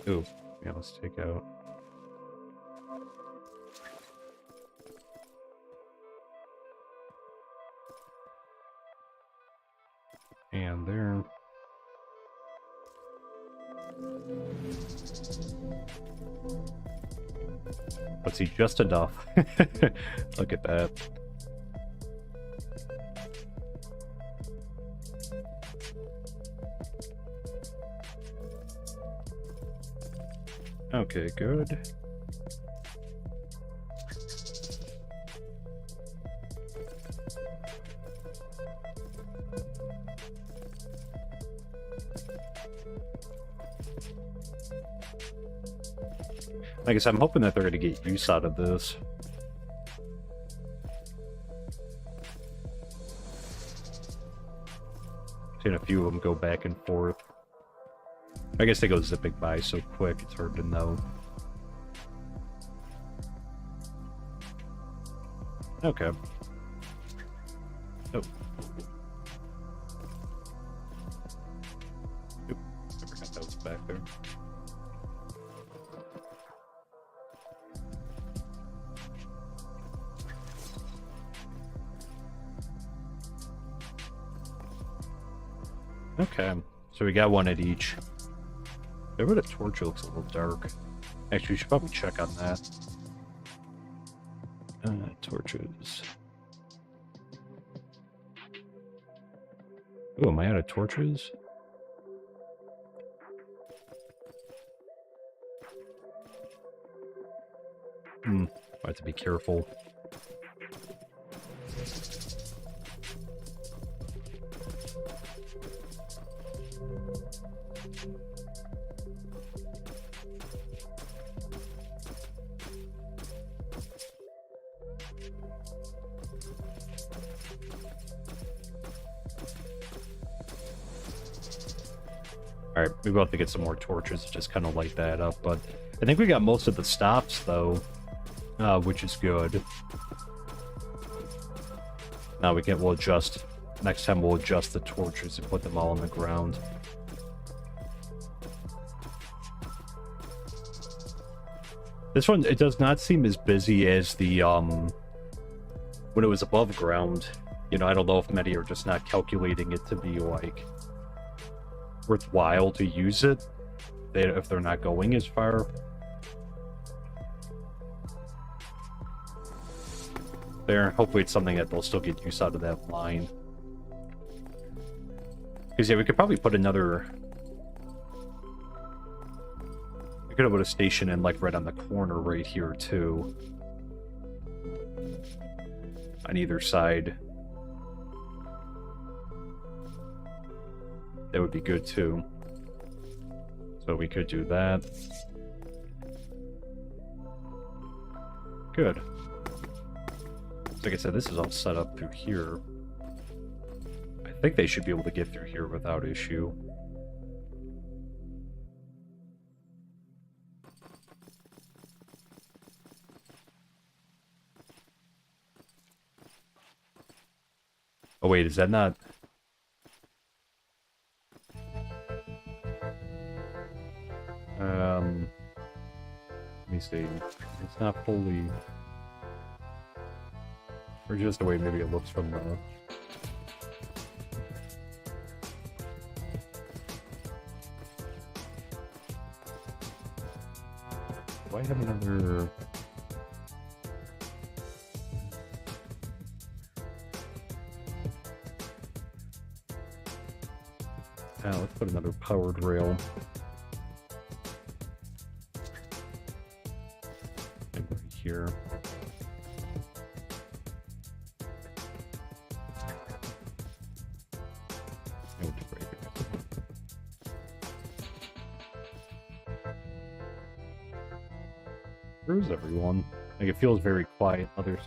Ooh, yeah, let's take out. And there. Let's see, just enough. Look at that. Okay, good. I guess I'm hoping that they're going to get use out of this. Seen a few of them go back and forth. I guess they go zipping by so quick, it's hard to know. Okay. Oh. Oop, I forgot that was back there. Okay, so we got one at each. Maybe the torch looks a little dark. Actually, we should probably check on that. Torches. Oh, am I out of torches? I have to be careful. Alright, we will have to get some more torches to just kind of light that up, but I think we got most of the stops, though, which is good. Now we'll adjust, next time we'll adjust the torches and put them all on the ground. This one, it does not seem as busy as the, when it was above ground. You know, I don't know if many are just not calculating it to be, like, worthwhile to use it if they're not going as far. There, hopefully it's something that they'll still get use out of that line. Because yeah, we could probably put another... We could have put a station in like right on the corner right here too. On either side. That would be good too. So we could do that. Good. Like I said, this is all set up through here. I think they should be able to get through here without issue. Oh wait, is that not... Let me see. It's not fully... Or just the way maybe it looks from the... Do I have another... Let's put another powered rail. And right here. Where's everyone? Like, it feels very quiet. Others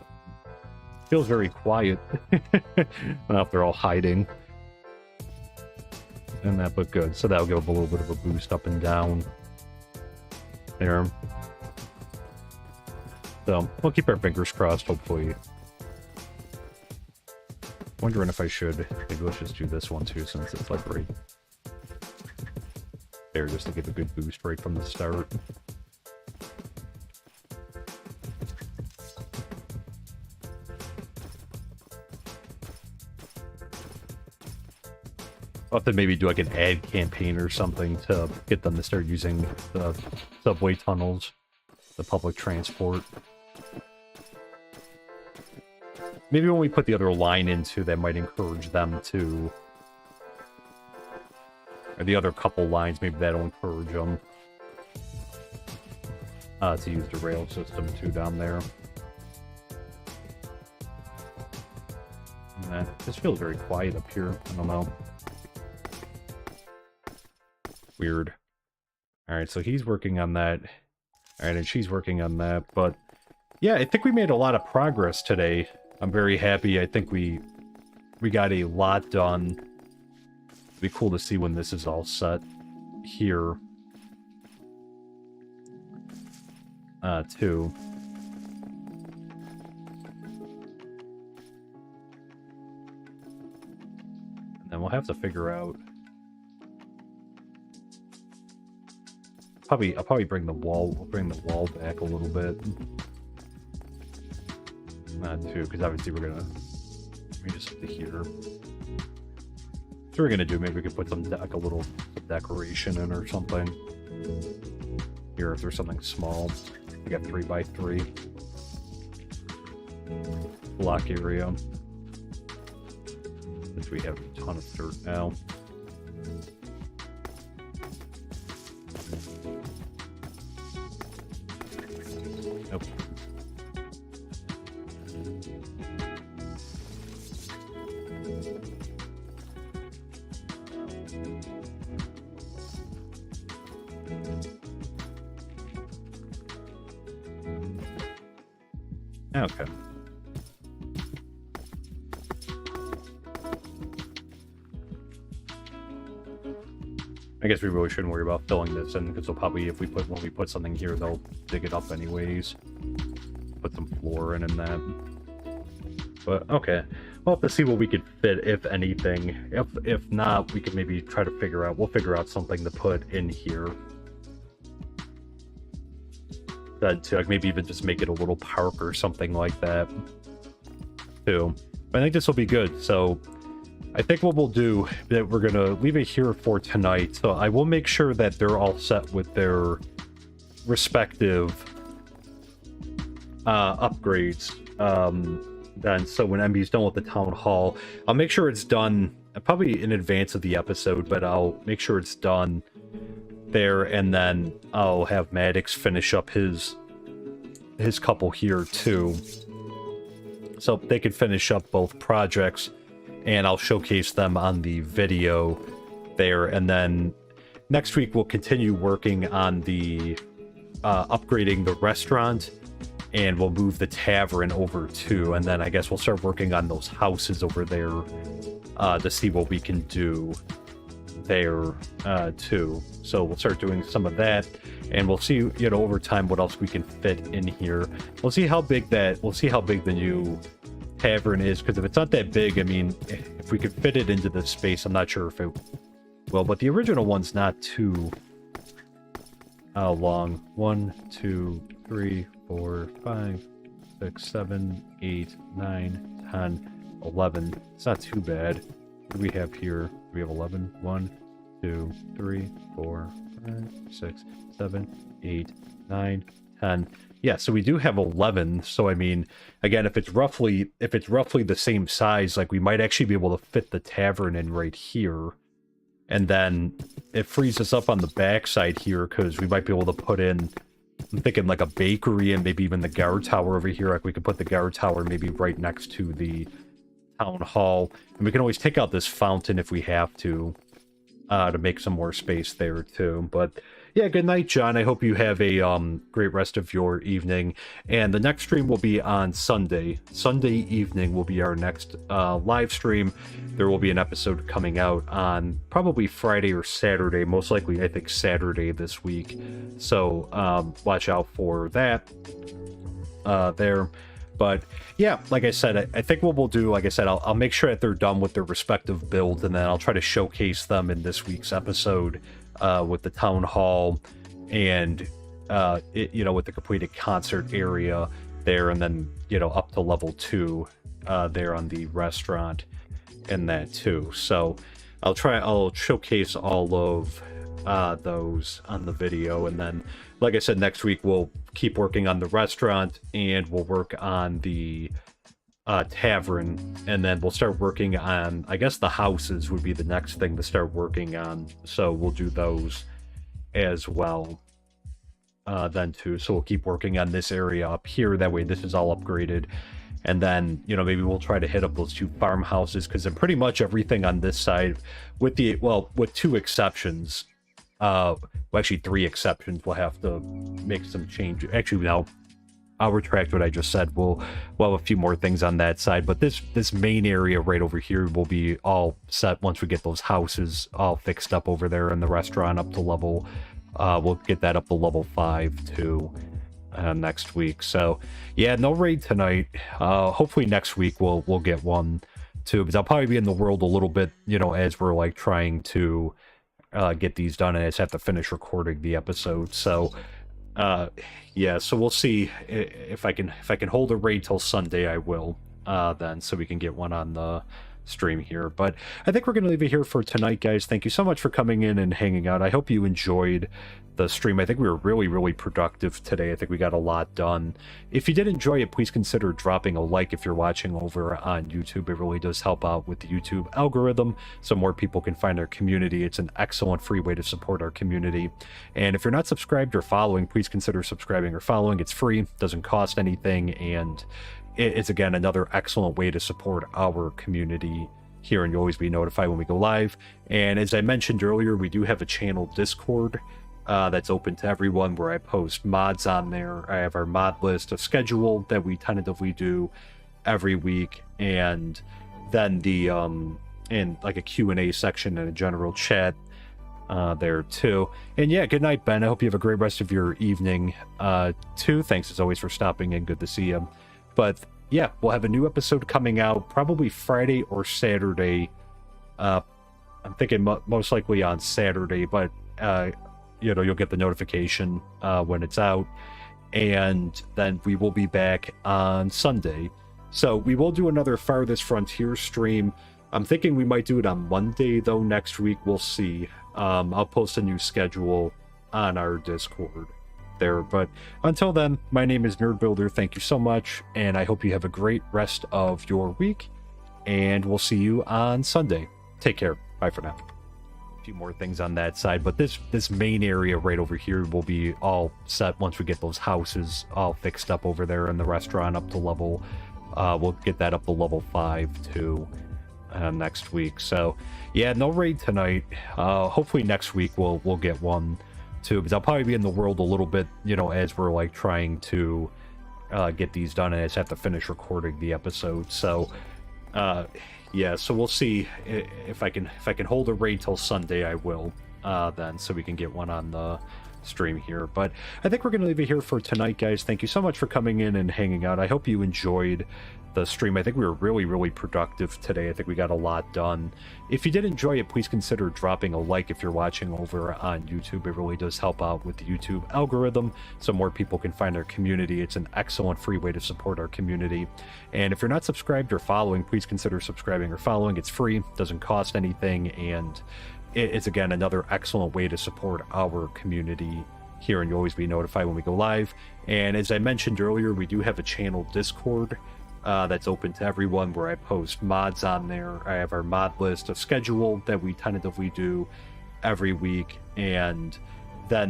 feels very quiet. I don't know if they're all hiding. And that, but good. So that'll give a little bit of a boost up and down. There. So we'll keep our fingers crossed, hopefully. Wondering if I should. Maybe let's just do this one too, since it's like right there, just to give a good boost right from the start. I'll have to maybe do like an ad campaign or something to get them to start using the subway tunnels, the public transport. Maybe when we put the other line into, that might encourage them to... Or the other couple lines, maybe that'll encourage them to use the rail system too down there. And that just feels very quiet up here. I don't know. Weird. Alright, so he's working on that. Alright, and she's working on that. But yeah, I think we made a lot of progress today. I'm very happy. I think we got a lot done. It'd be cool to see when this is all set here. Too. And then we'll have to figure out... I'll probably bring the wall back a little bit. Not too, because obviously we're gonna just up to here. So we're gonna do, maybe we could put some like a little decoration in or something. Here, if there's something small. We got 3x3 block area. Since we have a ton of dirt now. Nope. Okay. I guess we really shouldn't worry about filling this in, because they'll probably, when we put something here, they'll dig it up anyways. Put some floor in and that. But okay, we'll have to see what we could fit, if anything. If not, we could maybe try to figure out. We'll figure out something to put in here. That to like maybe even just make it a little park or something like that. Too. But I think this will be good. So I think what we'll do, that we're going to leave it here for tonight. So I will make sure that they're all set with their respective upgrades. Then, so when MB's done with the town hall, I'll make sure it's done probably in advance of the episode, but I'll make sure it's done there, and then I'll have Maddox finish up his couple here too. So they can finish up both projects, and I'll showcase them on the video there. And then next week we'll continue working on the upgrading the restaurant, and we'll move the tavern over too. And then I guess we'll start working on those houses over there to see what we can do there too. So we'll start doing some of that, and we'll see, you know, over time what else we can fit in here. We'll see how big the new tavern is, because if it's not that big, I mean, if we could fit it into this space, I'm not sure if it will, but the original one's not too long. 1, 2, 3, 4, 5, 6, 7, 8, 9, 10, 11. It's not too bad. What do we have here? We have 11. 1, 2, 3, 4, 5, 6, 7, 8, 9, 10. Yeah, so we do have 11. So I mean, again, if it's roughly the same size, like we might actually be able to fit the tavern in right here. And then it frees us up on the backside here, because we might be able to put in, I'm thinking like a bakery and maybe even the guard tower over here. Like we could put the guard tower maybe right next to the town hall. And we can always take out this fountain if we have to make some more space there too. But yeah, good night, John. I hope you have a great rest of your evening. And the next stream will be on Sunday. Sunday evening will be our next live stream. There will be an episode coming out on probably Friday or Saturday. Most likely, I think Saturday this week. So watch out for that there. But yeah, like I said, I think what we'll do, like I said, I'll make sure that they're done with their respective builds, and then I'll try to showcase them in this week's episode with the town hall and you know, with the completed concert area there, and then, you know, up to level 2 there on the restaurant and that too. So I'll showcase all of those on the video, and then like I said, next week we'll keep working on the restaurant, and we'll work on the tavern, and then we'll start working on, I guess the houses would be the next thing to start working on. So we'll do those as well then too. So we'll keep working on this area up here, that way this is all upgraded. And then, you know, maybe we'll try to hit up those 2 farmhouses, because then pretty much everything on this side, with 2 exceptions, well, actually 3 exceptions, we'll have to make some change. Actually, no, I'll retract what I just said. We'll have a few more things on that side, but this main area right over here will be all set once we get those houses all fixed up over there, and the restaurant up to level, we'll get that up to level 5 too next week. So yeah, no raid tonight. Hopefully next week we'll get one too, because I'll probably be in the world a little bit, you know, as we're like trying to get these done, and I just have to finish recording the episode. So yeah, so we'll see if I can hold a raid till Sunday. I will then, so we can get one on the stream here. But I think we're going to leave it here for tonight, guys. Thank you so much for coming in and hanging out. I hope you enjoyed the stream. I think we were really productive today. I think we got a lot done. If you did enjoy it, please consider dropping a like if you're watching over on YouTube. It really does help out with the YouTube algorithm so more people can find our community. It's an excellent free way to support our community. And if you're not subscribed or following, please consider subscribing or following. It's free, doesn't cost anything, and it's again another excellent way to support our community here, and you'll always be notified when we go live. And as I mentioned earlier, we do have a channel Discord that's open to everyone, where I post mods on there. I have our mod list of schedule that we tentatively do every week, and then the and like a Q&A section and a general chat there too. And yeah, good night, Ben. I hope you have a great rest of your evening too. Thanks as always for stopping in. Good to see you. But yeah, we'll have a new episode coming out probably Friday or Saturday. I'm thinking most likely on Saturday, but you know, you'll get the notification when it's out, and then we will be back on Sunday. So we will do another Farthest Frontier stream. I'm thinking we might do it on Monday though next week. We'll see. I'll post a new schedule on our Discord there. But until then, my name is Nerd Builder. Thank you so much, and I hope you have a great rest of your week, and we'll see you on Sunday. Take care. Bye for now. A few more things on that side, but this main area right over here will be all set once we get those houses all fixed up over there, and the restaurant up to level we'll get that up to level 5 too next week. So yeah, no raid tonight. Hopefully next week we'll get one too, because I'll probably be in the world a little bit, you know, as we're like trying to get these done, and I just have to finish recording the episode. So yeah, so we'll see if I can hold a raid till Sunday. I will then, so we can get one on the stream here. But I think we're going to leave it here for tonight, guys. Thank you so much for coming in and hanging out. I hope you enjoyed the stream. I think we were really productive today. I think we got a lot done. If you did enjoy it, please consider dropping a like if you're watching over on YouTube. It really does help out with the YouTube algorithm so more people can find our community. It's an excellent free way to support our community. And if you're not subscribed or following, please consider subscribing or following. It's free, doesn't cost anything, and it's again another excellent way to support our community here, and you'll always be notified when we go live. And as I mentioned earlier, we do have a channel Discord that's open to everyone, where I post mods on there. I have our mod list of schedule that we tentatively do every week, and then